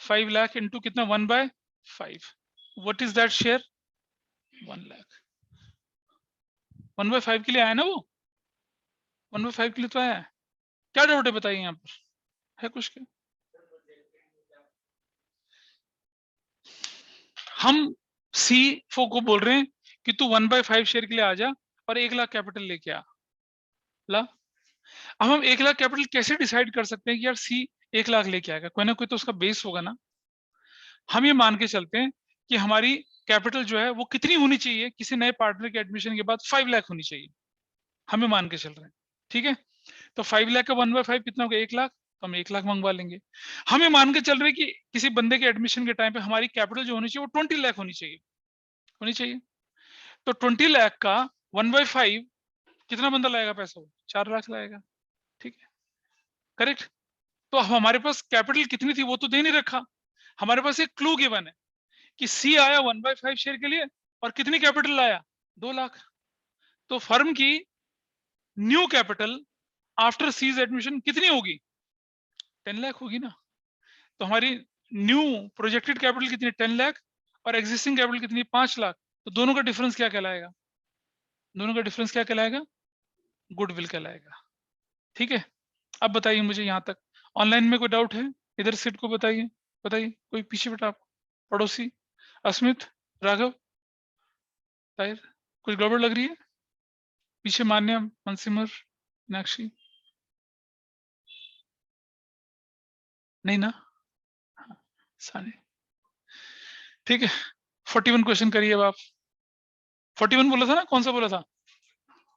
5 लाख इंटू कितना? 1/5. What is that share? 1 lakh. 1/5 के लिए आया ना वो? 1/5 के लिए तो आया है. क्या डाउट है बताइए यहाँ पर? है कुछ क्या? हम सी को बोल रहे हैं कि तू 1/5 शेयर के लिए आ जा और 1 लाख कैपिटल लेके आ ला। अब हम 1 लाख कैपिटल कैसे डिसाइड कर सकते हैं कि यार सी 1 लाख लेके आएगा? कोई ना कोई तो उसका बेस होगा ना। हम ये मान के चलते हैं कि हमारी कैपिटल जो है वो कितनी होनी चाहिए, किसी नए पार्टनर के एडमिशन के बाद 5 लाख होनी चाहिए, हमें मान के चल रहे हैं। ठीक है, तो 5 लाख का 1/5 कितना होगा? 1 लाख। तो हम 1 लाख मंगवा लेंगे। हमें मान के चल रहे हैं कि किसी बंदे के एडमिशन के टाइम पे हमारी कैपिटल जो होनी चाहिए वो 20 लाख होनी चाहिए। तो 20 लाख का 1/5 कितना बंदा लाएगा पैसा? वो 4 लाख लाएगा। ठीक है, करेक्ट। तो अब हमारे पास कैपिटल कितनी थी वो तो दे नहीं रखा, हमारे पास एक क्लू गिवन है कि सी आया 1/5 शेयर के लिए और कितनी कैपिटल लाया? 2 लाख। तो फर्म की new capital after C's admission कितनी होगी? 10 लाख होगी ना। तो हमारी न्यू प्रोजेक्टेड कैपिटल कितनी? 10 लाख। और एग्जिस्टिंग कैपिटल कितनी? 5 लाख। तो दोनों का डिफरेंस क्या कहलाएगा? दोनों का डिफरेंस क्या कहलाएगा? गुडविल कहलाएगा। ठीक है, अब बताइए मुझे यहाँ तक ऑनलाइन में कोई डाउट है? इधर सीट को बताइए, बताइए कोई पीछे बेटा, आप पड़ोसी अस्मित, राघव, ताहिर, कुछ गड़बड़ लग रही है पीछे? मान्या, मनसिमर, मीनाक्षी, नहीं ना? हाँ, साने। ठीक है, 41 क्वेश्चन करिए अब आप। 41 बोला था ना, कौन सा बोला था?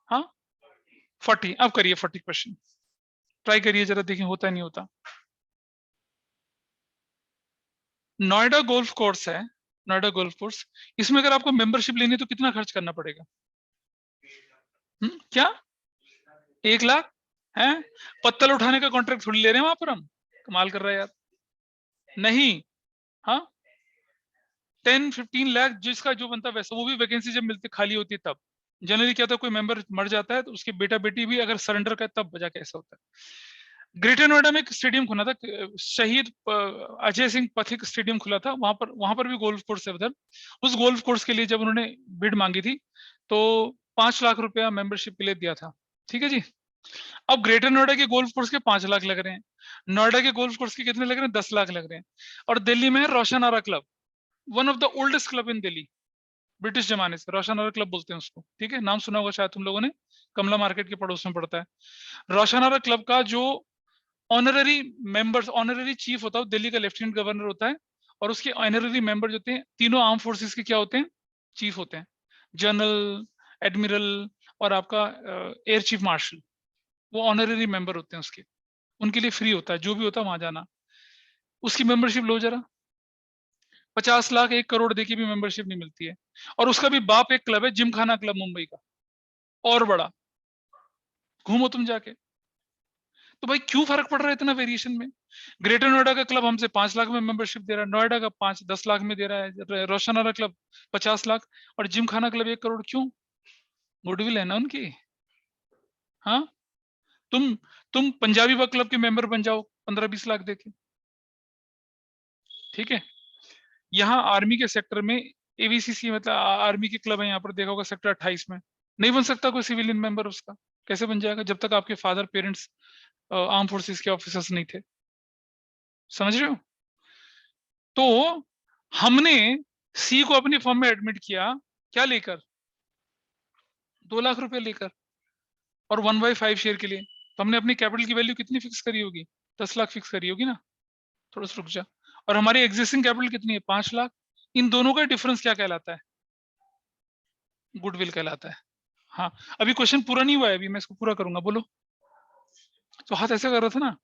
हाँ 40, अब करिए 40 क्वेश्चन, ट्राई करिए जरा, देखिए होता है नहीं होता। नोएडा गोल्फ कोर्स है, नोएडा गोल्फ कोर्स, इसमें अगर आपको मेंबरशिप लेनी है तो कितना खर्च करना पड़ेगा? क्या 1 लाख है? पत्तल उठाने का कॉन्ट्रैक्ट थोड़ी ले रहे हैं वहां पर हम, कमाल कर रहे हैं यार। नहीं, हाँ 10-15 लाख जिसका जो बनता है वैसा, वो भी वैकेंसी जब मिलती खाली होती है तब। जनरली क्या होता है, कोई मेंबर मर जाता है तो उसके बेटा बेटी भी अगर सरेंडर का तब जाके ऐसा होता है। ग्रेटर नोएडा में एक स्टेडियम खुला था, शहीद अजय सिंह पथिक स्टेडियम खुला था, वहां पर भी गोल्फ कोर्स है उधर। उस गोल्फ कोर्स के लिए जब उन्होंने बिड मांगी थी तो 5 लाख रुपया मेंबरशिप के लिए दिया था। ठीक है जी। अब ग्रेटर नोएडा के गोल्फ कोर्स के 5 लाख लग रहे हैं, नोएडा के गोल्फ कोर्स के कितने लग रहे हैं? 10 लाख लग रहे हैं। और दिल्ली में है Roshanara club, one of the oldest club in Delhi, British जमाने से रोशनारा क्लब बोलते हैं उसको। ठीक है, नाम सुना होगा शायद तुम लोगों ने, कमला मार्केट के पड़ोस में पड़ता है। रोशनारा क्लब का जो ऑनररी मेंबर्स, ऑनररी चीफ होता है, दिल्ली का लेफ्टिनेंट गवर्नर होता है। और उसके ऑनररी मेंबर जो होते हैं तीनों आर्म फोर्सेस के क्या होते हैं? चीफ होते हैं, जनरल, एडमिरल और आपका एयर चीफ मार्शल, वो ऑनररी मेंबर होते हैं उसके। उनके लिए फ्री होता है, जो भी होता है वहां जाना। उसकी मेंबरशिप लो जरा, 50 लाख 1 करोड़ देके भी मेंबरशिप नहीं मिलती है। और उसका भी बाप एक क्लब है, जिमखाना क्लब मुंबई का, और बड़ा, घूमो तुम जाके। तो भाई क्यों फर्क पड़ रहा है इतना वेरिएशन में? ग्रेटर नोएडा का क्लब हमसे 5 लाख में मेंबरशिप दे रहा है, नोएडा का 5-10 लाख में दे रहा है, रोशनारा क्लब 50 लाख, और जिमखाना क्लब 1 करोड़। क्यों? गुडविल है ना उनकी। हाँ, तुम तुम पंजाबी वर्क क्लब के मेंबर बन जाओ 15-20 लाख देके। ठीक है, यहाँ आर्मी के सेक्टर में एवीसीसी, मतलब आर्मी के क्लब है यहाँ पर, देखा होगा सेक्टर 28 में। नहीं बन सकता कोई सिविलियन मेंबर उसका, कैसे बन जाएगा जब तक आपके फादर पेरेंट्स आर्म फोर्सेस के ऑफिसर्स नहीं थे। समझ रहे हो? तो हमने सी को अपनी फॉर्म में एडमिट किया, क्या लेकर? 2 लाख रुपए लेकर, और 1/5 शेयर के लिए। तो हमने अपनी कैपिटल की वैल्यू कितनी फिक्स करी होगी? 10 लाख फिक्स करी होगी ना। थोड़ा सा रुक जा। और हमारी एग्जिस्टिंग कैपिटल कितनी है? 5 लाख। इन दोनों का डिफरेंस क्या कहलाता है? गुडविल कहलाता है। हाँ, अभी क्वेश्चन पूरा नहीं हुआ है, अभी मैं इसको पूरा करूंगा, बोलो। तो हाथ ऐसे कर रहा था ना।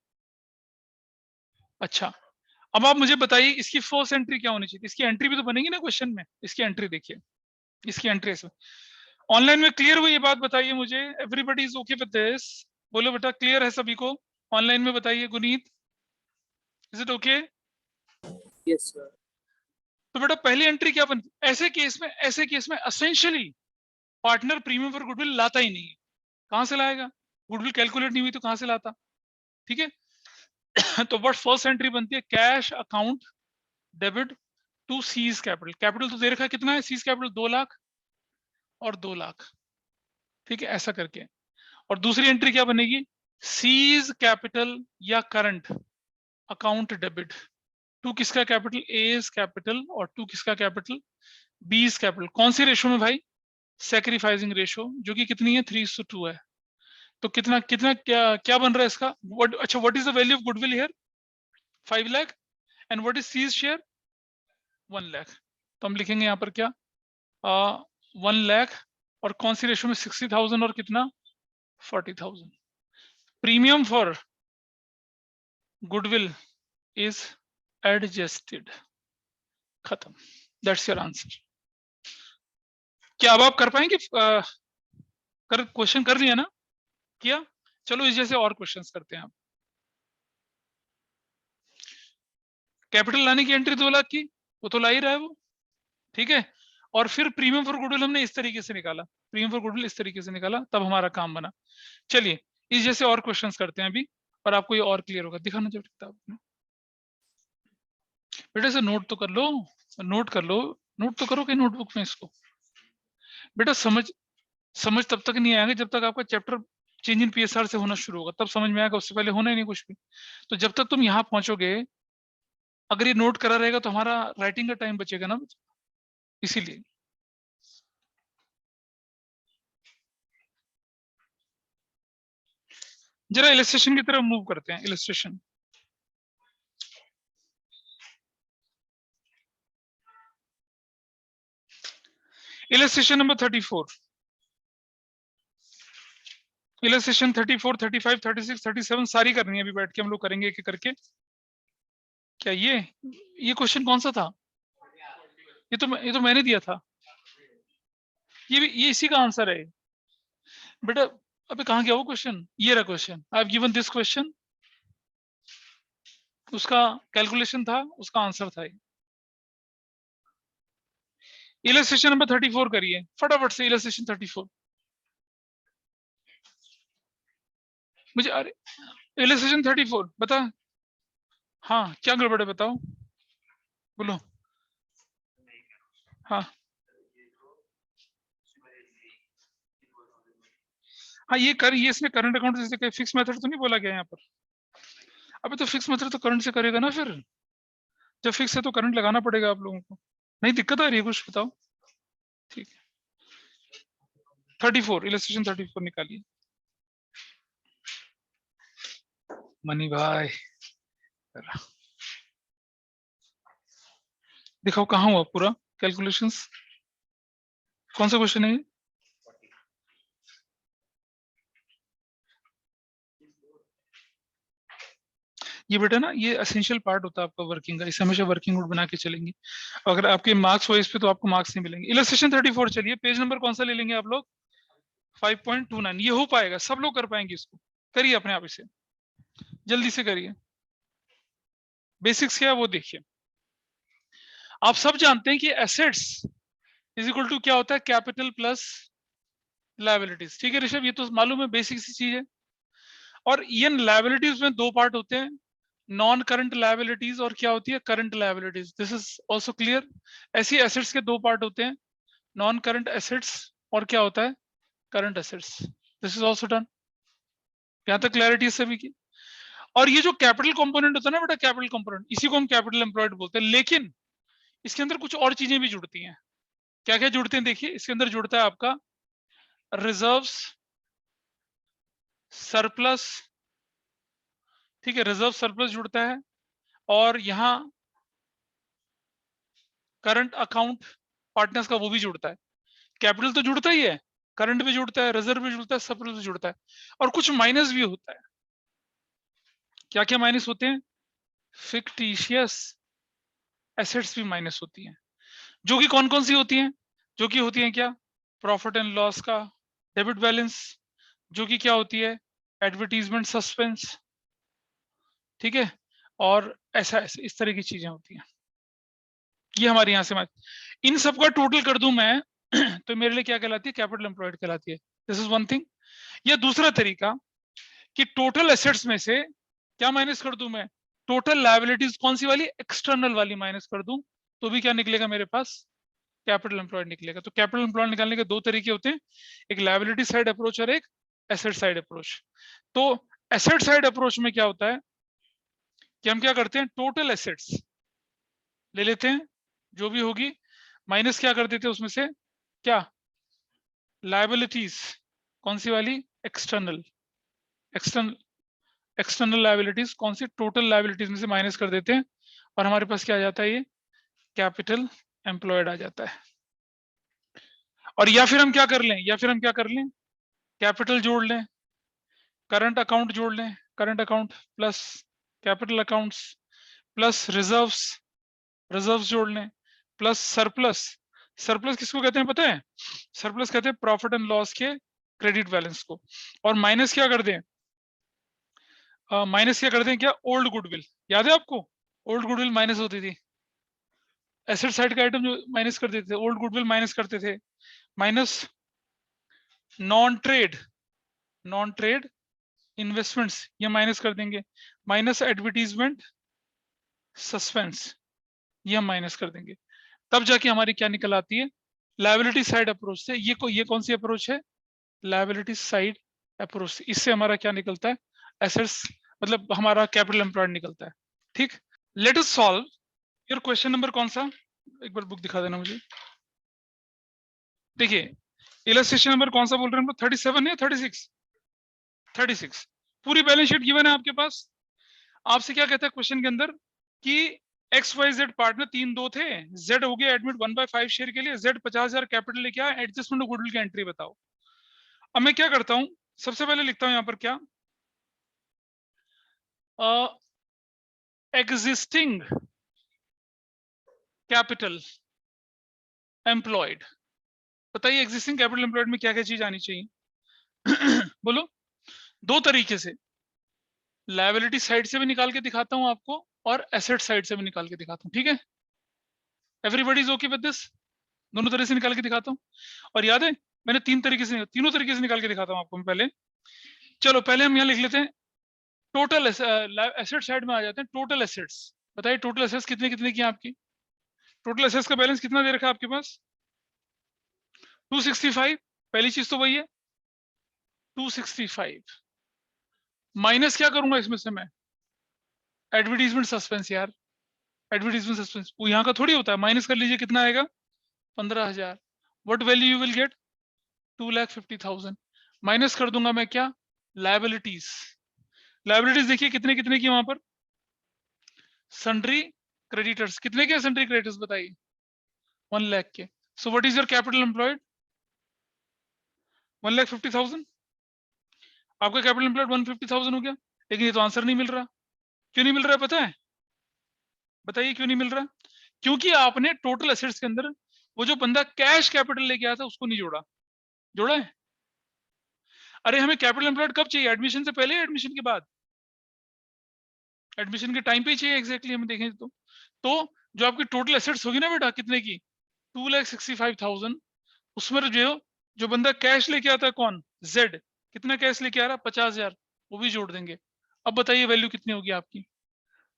अच्छा, अब आप मुझे बताइए इसकी फर्स्ट एंट्री क्या होनी चाहिए? इसकी एंट्री भी तो बनेगी ना क्वेश्चन में। इसकी एंट्री देखिए, इसकी एंट्री ऐसे। ऑनलाइन में क्लियर हुई ये बात? बताइए मुझे, everybody is okay with this? बोलो बेटा, क्लियर है सभी को? ऑनलाइन में बताइए, Guneet, is it okay? Yes sir. तो बेटा पहली एंट्री क्या बनती? ऐसे केस में essentially partner premium for goodwill लाता ही नहीं है। कहां से लाएगा? गुडविल कैलकुलेट नहीं हुई तो कहां से लाता? ठीक है। तो व्हाट फर्स्ट एंट्री बनती है? Cash account debit to C's capital. Capital तो दे रखा है, कितना है सीज कैपिटल? 2 लाख और 2 लाख। ठीक है, ऐसा करके। और दूसरी एंट्री क्या बनेगी? सीज कैपिटल या करंट अकाउंट डेबिट टू किसका कैपिटल? एज कैपिटल, और टू किसका कैपिटल? बीज कैपिटल। कौन सी रेशो में भाई? सेक्रीफाइसिंग रेशो जो कि कितनी है 3:2 है। तो कितना कितना क्या बन रहा है इसका? अच्छा, what is the value of goodwill here? 5 lakh. And what is C's share? 1 lakh. तो हम लिखेंगे यहाँ पर क्या? 1 लाख और कौन सी रेशो में? 60,000 और कितना? 40,000। Premium for goodwill is adjusted. खत्म। That's your answer. क्या अब आप कर पाएंगे? क्वेश्चन कर लिया ना? किया? चलो इस जैसे और क्वेश्चंस करते हैं। आप कैपिटल लाने की एंट्री 2 लाख की, वो तो ला ही रहा है वो, ठीक है। और फिर प्रीमियम फॉर गुडविल हमने इस तरीके से निकाला, प्रीमियम फॉर गुडविल इस तरीके से निकाला, तब हमारा काम बना। चलिए इस जैसे और क्वेश्चंस करते हैं अभी, और आपको ये और क्लियर होगा। दिखाना जब किताब में बेटा से नोट तो कर लो, नोट कर लो, नोट तो करो कहीं नोटबुक में इसको। बेटा समझ तब तक नहीं आएंगे जब तक आपका चैप्टर चेंज इन पीएसआर से होना शुरू होगा, तब समझ में आएगा, उससे पहले होना ही नहीं कुछ भी। तो जब तक तुम यहाँ पहुंचोगे, अगर ये नोट करा रहेगा तो हमारा राइटिंग का टाइम बचेगा ना, इसीलिए। जरा इलस्ट्रेशन की तरफ मूव करते हैं। Illustration illustration number 34। इलस्ट्रेशन 34, 35, 36, 37 सारी करनी है, अभी बैठ के हम लोग करेंगे एक एक करके। क्या ये क्वेश्चन कौन सा था? ये तो मैंने दिया था। ये इसी का आंसर है बेटा। अबे कहाँ गया वो क्वेश्चन? ये रहा question. I have given this question, उसका कैलकुलेशन था, उसका आंसर था ये। इलस्ट्रेशन नंबर 34 करिए फटाफट से। इलस्ट्रेशन 34 मुझे, अरे इलस्ट्रेशन 34 बता। हाँ क्या गड़बड़ है बताओ, बोलो। हाँ हाँ ये इसमें करंट अकाउंट से फिक्स मेथड तो नहीं बोला गया यहाँ पर? अबे तो फिक्स मेथड तो करंट से करेगा ना फिर। जब फिक्स है तो करंट लगाना पड़ेगा आप लोगों को। नहीं दिक्कत आ रही है कुछ? बताओ। ठीक है 34, इलस्ट्रेशन 34 निकालिए। मनी भाई दिखाओ कहाँ हुआ पूरा कैलकुलेशंस। कौन सा क्वेश्चन है ये? ये बेटा ना, ये एसेंशियल पार्ट होता है आपका वर्किंग का, इसे हमेशा वर्किंग नोट बना के चलेंगे। अगर आपके मार्क्स हो इस पे तो आपको मार्क्स नहीं मिलेंगे। इलस्ट्रेशन 34 चलिए, पेज नंबर कौन सा ले लेंगे आप लोग? 5.29। ये हो पाएगा, सब लोग कर पाएंगे इसको। करिए अपने आप इसे, जल्दी से करिए। बेसिक्स क्या है वो देखिए। आप सब जानते हैं कि एसेट्स इज इक्वल टू क्या होता है? Capital plus liabilities. ठीक है ऋषभ, ये तो मालूम है, बेसिक सी चीज है। और इन लायबिलिटीज में दो पार्ट होते हैं, नॉन करंट लायबिलिटीज और क्या होती है? Current liabilities. This is also clear. ऐसी एसेट्स के दो पार्ट होते हैं, नॉन करंट एसेट्स और क्या होता है? Current assets. This is also done. यहां तक क्लैरिटी है सभी की? और ये जो कैपिटल कंपोनेंट होता है ना बेटा, कैपिटल कंपोनेंट, इसी को हम कैपिटल एम्प्लॉयड बोलते हैं। लेकिन इसके अंदर कुछ और चीजें भी जुड़ती हैं। क्या क्या जुड़ते हैं देखिए। इसके अंदर जुड़ता है आपका रिजर्व्स, सरप्लस, ठीक है, रिजर्व सरप्लस जुड़ता है। और यहाँ करंट अकाउंट पार्टनर्स का वो भी जुड़ता है। कैपिटल तो जुड़ता ही है, करंट भी जुड़ता है, रिजर्व भी जुड़ता है, सरप्लस भी जुड़ता है। और कुछ माइनस भी होता है। क्या क्या माइनस होते हैं? फिक्टिशियस एसेट्स भी माइनस होती हैं, जो कि कौन कौन सी होती हैं? जो कि होती हैं क्या? प्रॉफिट एंड लॉस का डेबिट बैलेंस, जो कि क्या होती है? एडवर्टीजमेंट सस्पेंस, ठीक है। और ऐसा इस तरह की चीजें होती हैं। ये हमारे यहाँ से इन सबका टोटल कर दूं मैं तो मेरे लिए क्या कहलाती है? कैपिटल एम्प्लॉयड कहलाती है। This is one thing. या दूसरा तरीका कि टोटल एसेट्स में से क्या माइनस कर दूं मैं? टोटल लायबिलिटीज कौन सी वाली? एक्सटर्नल वाली माइनस कर दूं, तो भी क्या निकलेगा मेरे पास? कैपिटल एम्प्लॉयड निकलेगा। तो कैपिटल एम्प्लॉयड निकालने के दो तरीके होते हैं, एक लायबिलिटी साइड अप्रोच और एक एसेट साइड अप्रोच। तो एसेट साइड अप्रोच में क्या होता है कि हम क्या करते हैं? टोटल एसेट्स ले लेते हैं जो भी होगी, माइनस क्या कर देते हैं उसमें से? क्या? लायबिलिटीज कौन सी वाली? एक्सटर्नल एक्सटर्नल लायबिलिटीज कौन सी? टोटल लायबिलिटीज में से माइनस कर देते हैं और हमारे पास क्या आ जाता है? ये कैपिटल एम्प्लॉयड आ जाता है। और या फिर हम क्या कर लें? कैपिटल जोड़ लें, करंट अकाउंट जोड़ लें, current account plus capital accounts plus reserves जोड़ लें प्लस सरप्लस। सरप्लस किसको कहते हैं पता है? सरप्लस कहते हैं प्रॉफिट एंड लॉस के क्रेडिट बैलेंस को। और माइनस क्या कर दें? क्या? Old goodwill. याद है आपको? ओल्ड गुडविल माइनस होती थी, एसेट साइड का आइटम जो माइनस कर देते थे, ओल्ड गुडविल माइनस करते थे। माइनस नॉन ट्रेड इन्वेस्टमेंट्स, ये माइनस कर देंगे। माइनस एडवर्टीजमेंट सस्पेंस, ये हम माइनस कर देंगे। तब जाके हमारी क्या निकल आती है? लायबिलिटी साइड अप्रोच से। ये कौन सी अप्रोच है? Liability side approach. इससे हमारा क्या निकलता है? एसेट्स, मतलब हमारा कैपिटल एम्प्लॉयड निकलता है। ठीक, let us solve your question number कौन सा? एक बार बुक दिखा देना मुझे। देखिए इलस्ट्रेशन नंबर कौन सा बोल रहे हैं हम लोग? 37 या 36? 36। पूरी बैलेंस शीट गिवन है आपके पास। आपसे क्या कहता है क्वेश्चन के अंदर कि XYZ पार्टनर 3-2 थे, Z हो गया एडमिट 1/5 शेयर के लिए, Z 50,000 कैपिटल लेके आया, एडजस्टमेंट ऑफ गुडविल की एंट्री बताओ। अब मैं क्या करता हूं, सबसे पहले लिखता हूं यहां पर क्या? Existing capital employed. बताइए एग्जिस्टिंग कैपिटल एम्प्लॉयड में क्या क्या चीज आनी चाहिए? बोलो। दो तरीके से, लायबिलिटी साइड से भी निकाल के दिखाता हूं आपको और एसेट साइड से भी निकाल के दिखाता हूं। ठीक है, everybody is okay with this? दोनों तरह से निकाल के दिखाता हूं। और याद है मैंने तीनों तरीके से निकाल के दिखाता हूं आपको मैं पहले। चलो पहले हम यहाँ लिख लेते हैं टोटल एसेट साइड में आ जाते हैं। टोटल एसेट्स, बताइए टोटल एसेट्स कितने कितने की हैं आपकी? टोटल एसेट्स का बैलेंस कितना दे रखा है आपके पास? 265। पहली चीज तो वही है 265। माइनस क्या करूंगा इसमें से मैं? एडवर्टीजमेंट सस्पेंस यार, एडवर्टीजमेंट सस्पेंस वो यहाँ का थोड़ी होता है। माइनस कर लीजिए, कितना आएगा? 15,000। What value you will get? 2,50,000। Minus कर दूंगा मैं क्या? लायबिलिटीज। लायबिलिटीज देखिए कितने कितने की वहां पर? सन्ड्री क्रेडिटर्स कितने के? सन्ड्री क्रेडिटर्स बताइए 1 लाख के। सो what is your capital employed? 1,50,000। आपका कैपिटल एम्प्लॉयड 150,000 हो गया। लेकिन ये तो आंसर नहीं मिल रहा। क्यों नहीं मिल रहा है पता है? बताइए क्यों नहीं मिल रहा? क्योंकि आपने टोटल एसेट्स के अंदर वो जो बंदा कैश कैपिटल लेके आया था उसको नहीं जोड़ा। जोड़ा है? अरे हमें कैपिटल एम्प्लॉयड कब चाहिए? एडमिशन से पहले या एडमिशन के बाद? एडमिशन के टाइम पे ही चाहिए एग्जैक्टली। हम देखें तो जो आपकी टोटल एसेट्स होगी ना बेटा, कितने की? 2,65,000। उसमें जो बंदा कैश लेके आता है, कौन? जेड। कितना कैश लेके आ रहा? 50,000। वो भी जोड़ देंगे। अब बताइए वैल्यू कितनी होगी आपकी?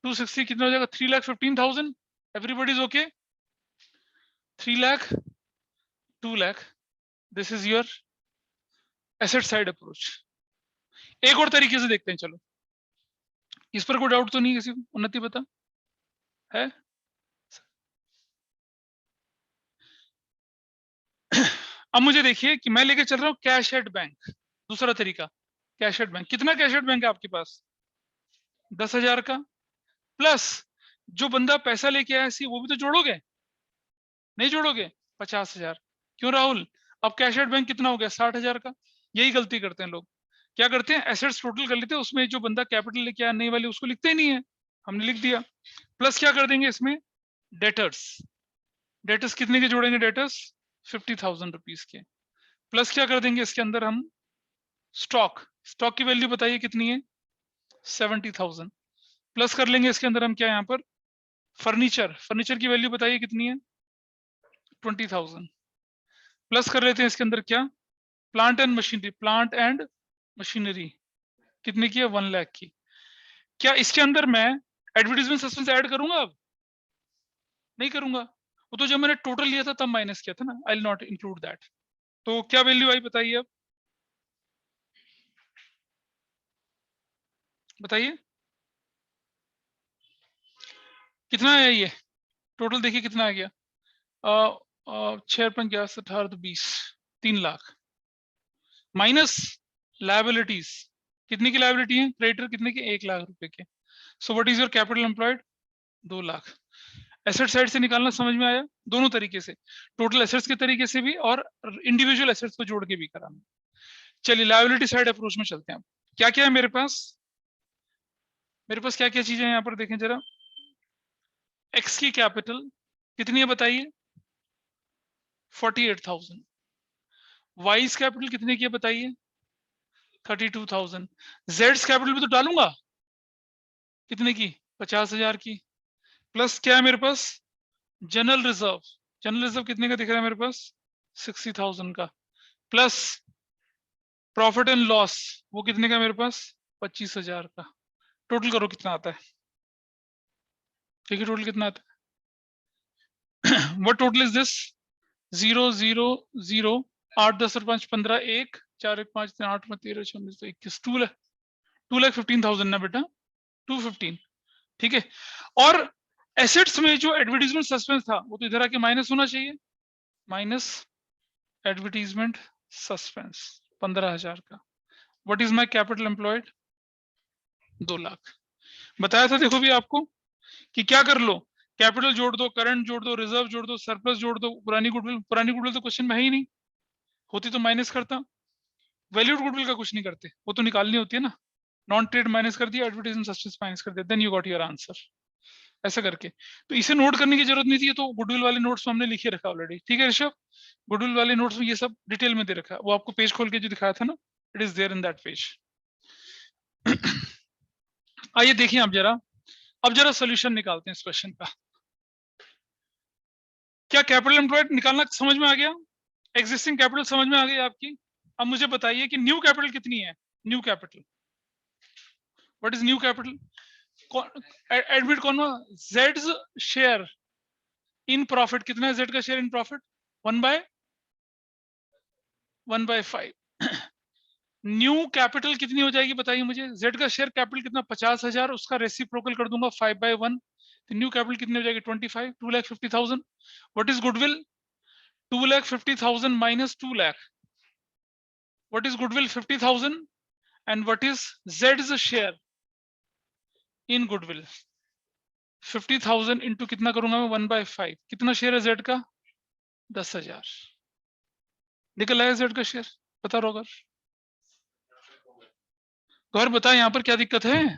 260 कितना हो जाएगा? 3,15,000। Everybody is okay? 3 lakh, 2 lakh. This is your asset side approach. एक और तरीके से देखते हैं, चलो। इस पर कोई डाउट तो नहीं किसी को? उन्नति बता है? अब मुझे देखिए कि मैं लेके चल रहा हूँ कैश एट बैंक। दूसरा तरीका, कैश एट बैंक। कितना कैश एट बैंक है आपके पास? 10,000 का। प्लस जो बंदा पैसा लेके आया सी, वो भी तो जोड़ोगे? नहीं जोड़ोगे? 50,000। क्यों राहुल? अब कैश एट बैंक कितना हो गया? 60,000 का। यही गलती करते हैं लोग। क्या करते हैं? एसेट्स टोटल कर लेते हैं, उसमें जो बंदा कैपिटल लेके आया नहीं वाली उसको लिखते ही नहीं है। हमने लिख दिया। प्लस क्या कर देंगे इसमें? डेटर्स। डेटर्स कितने के जोड़ेंगे? डेटर्स 50,000 रुपीज के। प्लस क्या कर देंगे इसके अंदर हम? स्टॉक। स्टॉक की वैल्यू बताइए कितनी है? 70,000। प्लस कर लेंगे इसके अंदर हम क्या यहाँ पर? फर्नीचर। फर्नीचर की वैल्यू बताइए कितनी है? 20,000। प्लस कर लेते हैं इसके अंदर क्या? Plant and machinery. Plant and machinery कितने की है? 1 लाख की। क्या इसके अंदर मैं एडवर्टीजमेंट सस्पेंस ऐड करूंगा? अब नहीं करूंगा। वो तो जब मैंने टोटल लिया था तब माइनस किया था ना। I will not include that. तो क्या वैल्यू आई बताइए अब? बताइए कितना है ये? टोटल देखिए कितना आ गया? 6 × 11 18 तो 20, 3 लाख। माइनस लायबिलिटीज, कितने की लायबिलिटी है क्रेडिटर, कितने की 1 लाख रुपए के। सो what is your capital employed 2 lakh. Asset side से निकालना समझ में आया, दोनों तरीके से, टोटल एसेट्स के तरीके से भी और इंडिविजुअल एसेट्स को जोड़ के भी कराना। चलिए लायबिलिटी साइड अप्रोच में चलते हैं। क्या क्या है मेरे पास, क्या क्या चीजें हैं यहाँ पर देखें जरा। एक्स की कैपिटल कितनी है बताइए 48,000। वाइज कैपिटल कितने की है बताइए 32,000। जेड्स कैपिटल भी तो डालूंगा, कितने की 50,000 की। प्लस क्या है मेरे पास जनरल रिजर्व, जनरल रिजर्व कितने का दिख रहा है मेरे पास 60,000 का। प्लस प्रॉफिट एंड लॉस वो कितने का मेरे पास 25,000 का। टोटल करो कितना आता है, ठीक है टोटल कितना आता है व्हाट टोटल इज दिस 0 0 0 8 10 और 5 15 1 4 1 5 3 8 13 26 21 2,15,000 ना बेटा 215, ठीक है। और एसेट्स में जो एडवर्टीजमेंट सस्पेंस था वो तो इधर आके माइनस होना चाहिए, माइनस एडवर्टीजमेंट सस्पेंस 15,000 का। What is my capital employed 2 lakh. बताया था देखो भी आपको कि क्या कर लो, कैपिटल जोड़ दो, करंट जोड़ दो, रिजर्व जोड़ दो, सरप्लस जोड़ दो, पुरानी गुडविल तो क्वेश्चन में है ही नहीं, होती तो माइनस करता। वैल्यूड गुडविल का कुछ नहीं करते, वो तो निकालनी होती है ना। नॉन ट्रेड माइनस कर दिया, एडवर्टाइजमेंट सस्पेंस माइनस कर दिया, then you got your answer. ऐसा करके तो इसे नोट करने की जरूरत नहीं थी, तो गुडविल वाले नोट्स में हमने लिखे रखा ऑलरेडी, ठीक है ऋषभ। गुडविल वाले नोट्स में ये सब डिटेल में दे रखा है, वो आपको पेज खोल के जो दिखाया था ना, it is there in that page. आइए देखिए आप जरा, अब जरा सोल्यूशन निकालते हैं इस क्वेश्चन का। क्या कैपिटल एम्प्लॉयड निकालना समझ में आ गया, एग्जिस्टिंग कैपिटल समझ में आ गई आपकी। अब मुझे बताइए कि न्यू कैपिटल कितनी है, new capital what is new capital, admit कौन हुआ, जेड्स शेयर इन प्रॉफिट कितना है, जेड का share in profit 1/5। New capital कितनी हो जाएगी बताइए मुझे, जेड का शेयर कैपिटल कितना 50,000, उसका रेसिप्रोकल कर दूंगा 5/1, तो न्यू कैपिटल कितनी हो जाएगी 25, 2,50,000। What is goodwill 2,50,000 minus 2 lakh, what is goodwill 50,000 and what is Jades share in goodwill 50,000 into कितना करूंगा मैं 1/5, कितना शेयर है जेड का 10,000। निकल आया जेड का शेयर, बता रहा होगा गौर, बता यहाँ पर क्या दिक्कत है,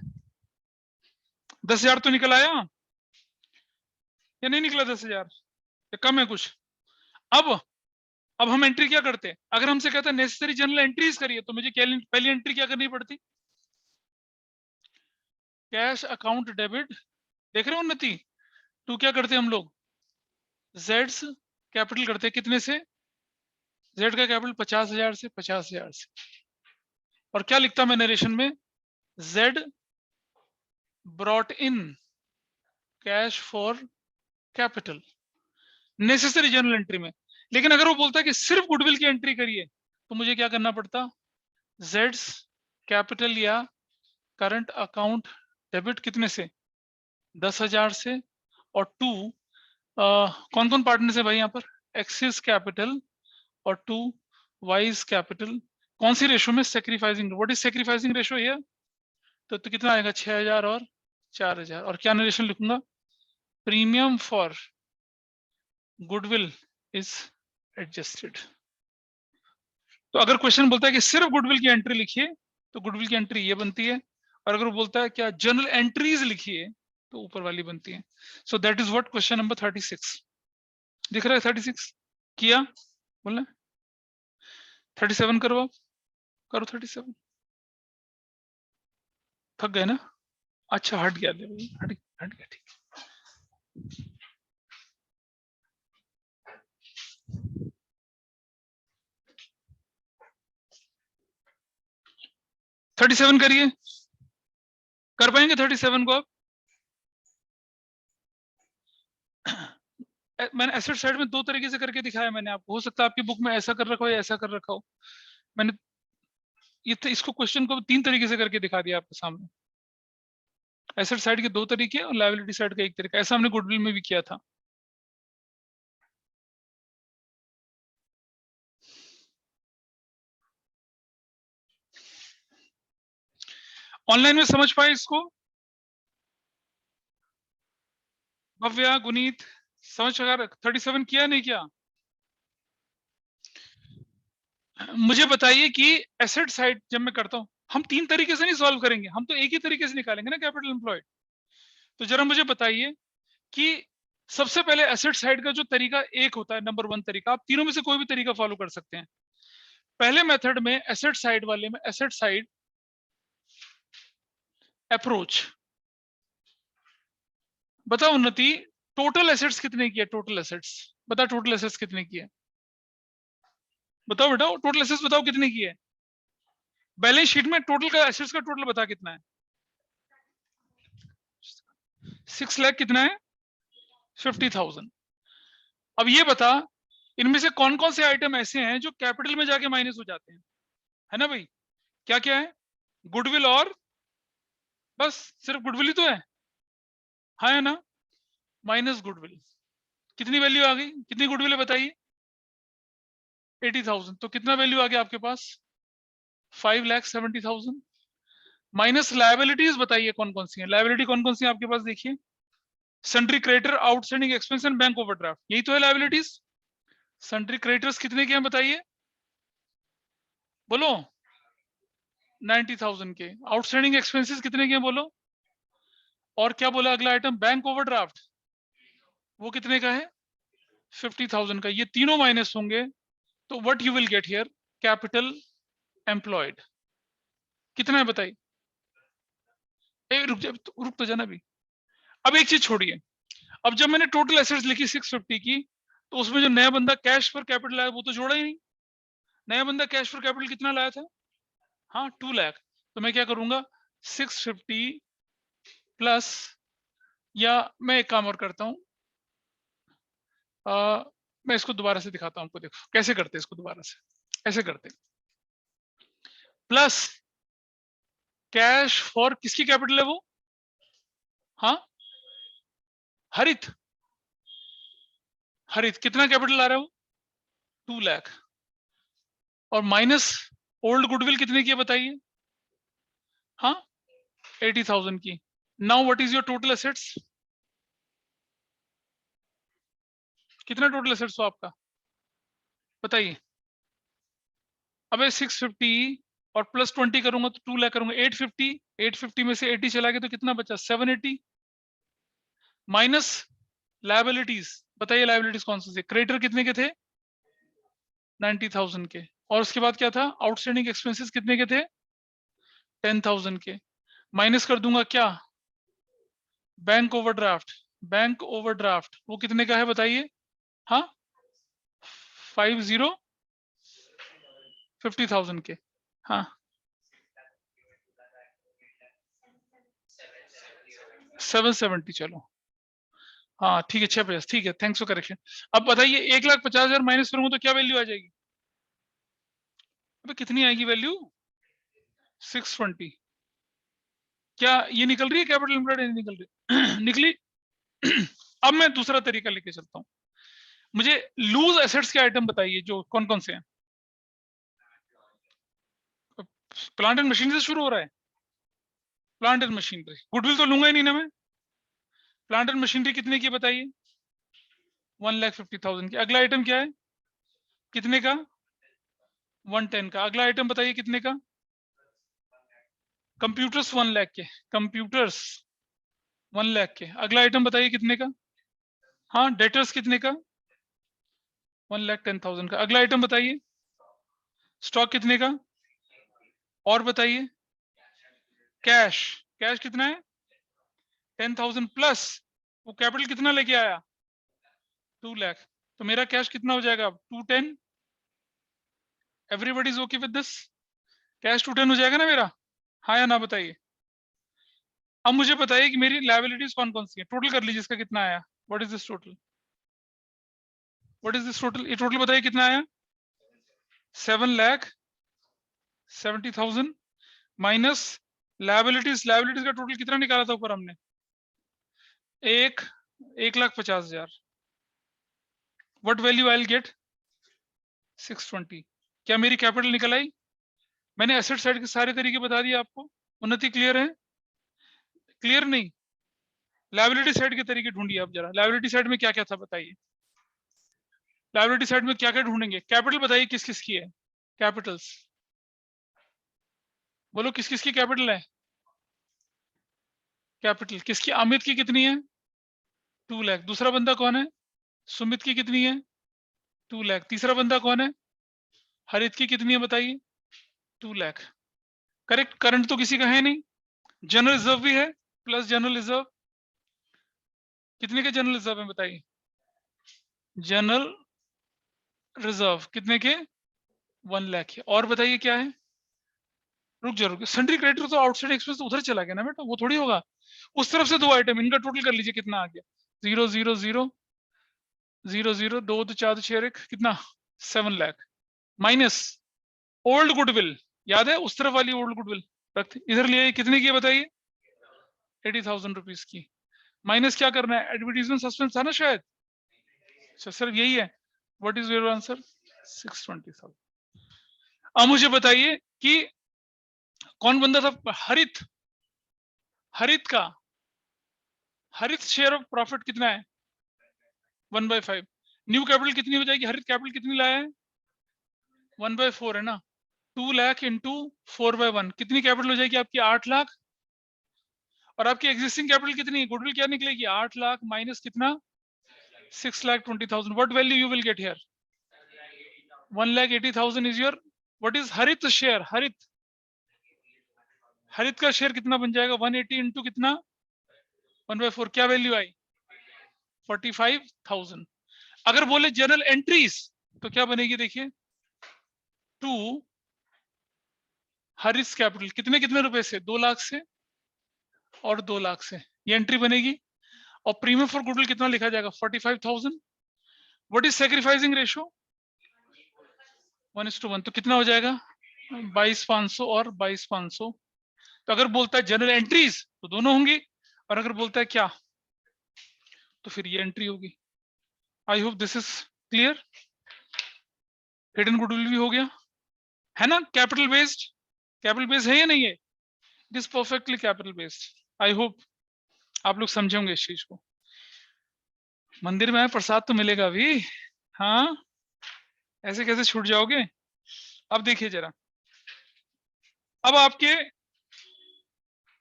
10,000 तो निकल आया या नहीं निकला 10,000 या कम है कुछ। अब हम एंट्री क्या करते हैं, अगर हमसे कहता है नेसेसरी जनरल एंट्रीज करिए तो मुझे पहली एंट्री क्या करनी पड़ती, कैश अकाउंट डेबिट, देख रहे हो उन्नति टू, क्या करते हैं हम लोग जेड्स कैपिटल करते हैं, कितने से, जेड का कैपिटल 50,000 से 50,000 से, और क्या लिखता मैं नरेशन में, Z brought in cash for capital, necessary general entry में। लेकिन अगर वो बोलता है कि सिर्फ गुडविल की एंट्री करिए तो मुझे क्या करना पड़ता, जेड्स कैपिटल या करंट अकाउंट डेबिट कितने से 10,000 से, और टू कौन कौन पार्टनर्स है भाई यहाँ पर, एक्सिस कैपिटल और टू वाइज कैपिटल, कौन सी रेशो में, sacrificing, what is sacrificing ratio here, तो कितना आएगा 6,000 और 4,000, और क्या नरेशन लिखूंगा, premium for goodwill is adjusted. तो अगर क्वेश्चन बोलता है कि सिर्फ गुडविल की एंट्री लिखिए तो गुडविल की एंट्री ये बनती है, और अगर वो बोलता है क्या जनरल एंट्रीज लिखिए तो ऊपर वाली बनती है। So that is what question number 36 दिख रहा है, 36 किया बोलना, 37 करो, आप करो 37, थक गए ना, अच्छा हट गया, हट गया ठीक। थर्टी सेवन करिए, कर पाएंगे 37 को आप। मैंने एसेट साइड में दो तरीके से करके दिखाया मैंने आपको, हो सकता है आपकी बुक में ऐसा कर रखा हो या ऐसा कर रखा हो, मैंने ये तो इसको क्वेश्चन को 3 तरीके से करके दिखा दिया आपके सामने, एसेट साइड के 2 तरीके और लायबिलिटी साइड का 1 तरीका, ऐसा हमने गुडविल में भी किया था। ऑनलाइन में समझ पाए इसको? भव्या, गुनीत, समझ अगर 37 किया नहीं किया? मुझे बताइए कि एसेट साइड जब मैं करता हूं, हम तीन तरीके से नहीं सॉल्व करेंगे, हम तो एक ही तरीके से निकालेंगे ना कैपिटल एम्प्लॉयड। तो जरा मुझे बताइए कि सबसे पहले एसेट साइड का जो तरीका एक होता है, नंबर 1 तरीका, आप तीनों में से कोई भी तरीका फॉलो कर सकते हैं। पहले मेथड में एसेट साइड वाले में एसेट साइड अप्रोच, बताओ उन्नति, टोटल एसेट्स कितने की है? टोटल एसेट्स बता, टोटल एसेट्स कितने की है? बताओ बेटा, टोटल एसेट्स बताओ कितने की है? बैलेंस शीट में टोटल का एसेट्स का टोटल बता कितना है? 6 लाख कितना है? 50,000। अब ये बता, इनमें से कौन कौन से आइटम ऐसे हैं जो कैपिटल में जाके माइनस हो जाते हैं, है ना भाई? क्या क्या है? गुडविल और बस सिर्फ गुडविल ही तो है, हाँ है ना? माइनस गुडविल, कितनी वैल्यू आ गई? कितनी गुडविल है बताइए? 80,000। तो कितना वैल्यू आ गया आपके पास? 5,70,000। माइनस लायबिलिटीज बताइए कौन कौन सी है? लायबिलिटी कौन कौन सी है आपके पास? देखिए, sundry creditor, outstanding expense and bank overdraft, यही तो है लायबिलिटीज। सन्ड्री क्रेडिटर्स कितने के हैं बताइए, बोलो? 90,000 के। आउटस्टैंडिंग एक्सपेंसेस कितने के हैं बोलो? और क्या बोला अगला आइटम? बैंक ओवरड्राफ्ट, वो कितने का है? 50,000 का। ये तीनों माइनस होंगे तो what you will get here? Capital employed कितना है बताइए? रुक तो जाना भी। अब एक चीज छोड़िए, अब जब मैंने टोटल एसेट्स लिखी 650 की, तो उसमें जो नया बंदा कैश फॉर कैपिटल आया वो तो जोड़ा ही नहीं। नया बंदा कैश फॉर कैपिटल कितना लाया था? हाँ 2 लाख। तो मैं क्या करूंगा? 650 प्लस, या मैं एक काम और करता हूं, मैं इसको दोबारा से दिखाता हूं आपको, देखो कैसे करते हैं इसको दोबारा से। ऐसे करते प्लस कैश फॉर, किसकी कैपिटल है वो? हाँ हरित, हरित कितना कैपिटल आ रहा है वो? 2 लाख। और माइनस ओल्ड गुडविल कितने की है बताइए? हाँ 80,000 की। Now what is your total assets? कितना टोटल एसेट्स हो आपका बताइए? अबे 650 और प्लस 20 करूंगा तो 2 लाख करूंगा, 850। 850 में से 80 चला गया तो कितना बचा? 780। माइनस लायबिलिटीज, बताइए लायबिलिटीज कौन सी थी? क्रेडिटर कितने के थे? 90,000 के। और उसके बाद क्या था? आउटस्टैंडिंग एक्सपेंसेस कितने के थे? 10,000 के। माइनस कर दूंगा क्या? बैंक ओवरड्राफ्ट, बैंक ओवरड्राफ्ट वो कितने का है बताइए? हाँ 50,000 के। हाँ 770, चलो हाँ ठीक है, 650, ठीक है, थैंक्स फॉर करेक्शन। अब बताइए 1,50,000 माइनस करूंगा तो क्या वैल्यू आ जाएगी? अबे कितनी आएगी वैल्यू? 620। क्या ये निकल रही है कैपिटल एम्प्लॉयड? नहीं निकल रही निकली। अब मैं दूसरा तरीका लेके चलता हूँ। मुझे लूज एसेट्स के आइटम बताइए जो कौन कौन से हैं। प्लांट एंड मशीनरी से शुरू हो रहा है। प्लांट एंड मशीनरी, गुडविल तो लूंगा ही नहीं ना मैं। प्लांट एंड मशीनरी कितने की बताइए? 1,50,000 की। अगला आइटम क्या है? कितने का? 110 का। अगला आइटम बताइए कितने का? कंप्यूटर्स 1 लाख के। कंप्यूटर्स 1 लाख के। अगला आइटम बताइए कितने का? हाँ डेटर्स कितने का? 1,10,000 का। अगला आइटम बताइए, स्टॉक कितने का? और बताइए, कैश, कैश कितना है? 10,000 प्लस वो कैपिटल कितना लेके आया? 2 लाख। तो मेरा कैश कितना हो जाएगा? 210। Everybody is okay with this? Cash 210 हो जाएगा ना मेरा? हाँ या ना बताइए? अब मुझे बताइए कि मेरी लायबिलिटीज कौन कौन सी है, टोटल कर लीजिए इसका कितना आया? What is this total? What is this total? ये टोटल बताइए कितना आया? 7,70,000 माइनस लायबिलिटीज। लायबिलिटीज का टोटल कितना निकाला था ऊपर हमने? 1,50,000। What value I will get? 620। क्या मेरी कैपिटल निकल आई? मैंने एसेट साइड के सारे तरीके बता दिए आपको, उन्नति क्लियर है? क्लियर नहीं? लायबिलिटी साइड के तरीके ढूंढिए आप जरा। लायबिलिटी साइड में क्या क्या था बताइए। लायबिलिटी साइड में क्या क्या ढूंढेंगे? कैपिटल बताइए किस किस की है? कैपिटल्स बोलो, किस किस की कैपिटल है? कैपिटल किसकी? अमित की कितनी है? 2 लाख। दूसरा बंदा कौन है? सुमित की कितनी है? 2 लाख। तीसरा बंदा कौन है? हरित की कितनी है बताइए? 2 लाख। करेक्ट। करंट तो किसी का है नहीं। जनरल रिजर्व भी है, प्लस जनरल रिजर्व। कितने के जनरल रिजर्व है बताइए? जनरल रिजर्व कितने के? 1 लाख है। और बताइए क्या है? रुक जा रुक, सन्ड्री क्रेडिटर तो आउटसाइड एक्सपेंस उधर चला गया ना बेटा, वो थोड़ी होगा। उस तरफ से 2 आइटम, इनका टोटल कर लीजिए कितना आ गया? 0 0 0 0 0 2 2 4 6 1 कितना? 7 लाख। माइनस ओल्ड गुडविल, याद है उस तरफ वाली ओल्ड गुडविल रखते इधर लिए, कितने की है बताइए? 80,000 रुपीज की। माइनस क्या करना है? एडवर्टीजमेंट सस्पेंस था ना शायद। अच्छा सर यही है। What is your answer? 620,000। अब मुझे बताइए कि कौन बंदा था? हरित। हरित का, हरित शेयर ऑफ प्रॉफिट कितना है? 1/5। न्यू कैपिटल कितनी हो जाएगी? हरित कैपिटल कितनी लाया है? 1/4 है ना। 2 लाख इंटू 4/1 कितनी कैपिटल हो जाएगी आपकी? 8 लाख। और आपकी एग्जिस्टिंग कैपिटल कितनी है? गुडविल क्या निकलेगी? 8 लाख माइनस कितना? 6,20,000। What value you will get here? 1,80,000 is your what is हरित शेयर? हरित, हरित का शेयर कितना बन जाएगा? 180 इंटू कितना? 1/4। क्या वैल्यू आई? 45,000। अगर बोले जनरल एंट्रीज तो क्या बनेगी देखिए? 2 हरित कैपिटल कितने कितने रुपए से? 2 लाख से और 2 लाख से, ये एंट्री बनेगी। और प्रीमियम फॉर गुडविल कितना लिखा जाएगा? 45,000। What is sacrificing ratio? 1:1। तो कितना हो जाएगा? 22,500 और 22,500। तो अगर बोलता है जनरल एंट्रीज तो दोनों होंगी, और अगर बोलता है क्या तो फिर ये एंट्री होगी। आई hope this is clear. Hidden goodwill भी हो गया है ना? कैपिटल बेस्ड, कैपिटल बेस्ड है या नहीं है? It is perfectly capital based. I hope आप लोग समझे होंगे इस चीज को। मंदिर में आए प्रसाद तो मिलेगा भी। हाँ, ऐसे कैसे छूट जाओगे? अब देखिए जरा, अब आपके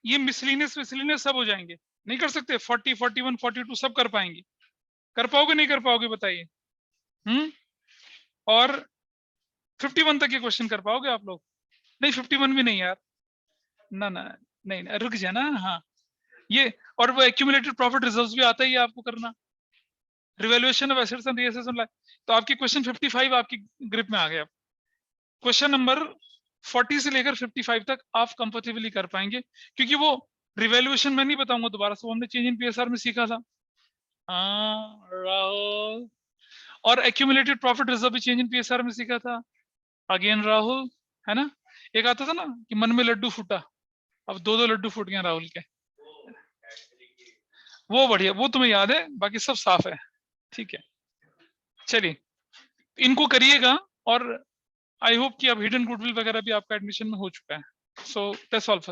ये मिसलिनियस मिसलिनियस सब हो जाएंगे। नहीं कर सकते? 40 41 42 सब कर पाएंगे? कर पाओगे नहीं कर पाओगे बताइए? और 51 तक के क्वेश्चन कर पाओगे आप लोग? नहीं 51 भी नहीं यार, ना ना, नहीं, नहीं रुक जाना। हाँ ये, और वो एक्यूमुलेटेड प्रॉफिट रिजर्व्स भी आता ही है आपको करना। Revaluation of assets and reassessment life, तो आपकी क्वेश्चन 55 आपकी ग्रिप में आ गया। क्वेश्चन नंबर 40 से लेकर 55 तक आप कंफर्टेबली कर पाएंगे, क्योंकि वो रिवैल्यूएशन मैं नहीं बताऊंगा दोबारा से, वो हमने चेंज इन पीएसआर में सीखा था। हाँ राहुल। और एक्यूमुलेटेड प्रॉफिट रिजर्व भी चेंज इन पीएसआर में सीखा था। अगेन राहुल, है ना? एक आता था ना कि मन में लड्डू फूटा, अब 2-2 लड्डू फूट गए राहुल के। वो बढ़िया, वो तुम्हें याद है, बाकी सब साफ है। ठीक है, चलिए इनको करिएगा। और आई होप कि अब हिडन गुडविल वगैरह भी आपका एडमिशन में हो चुका है। So that's all.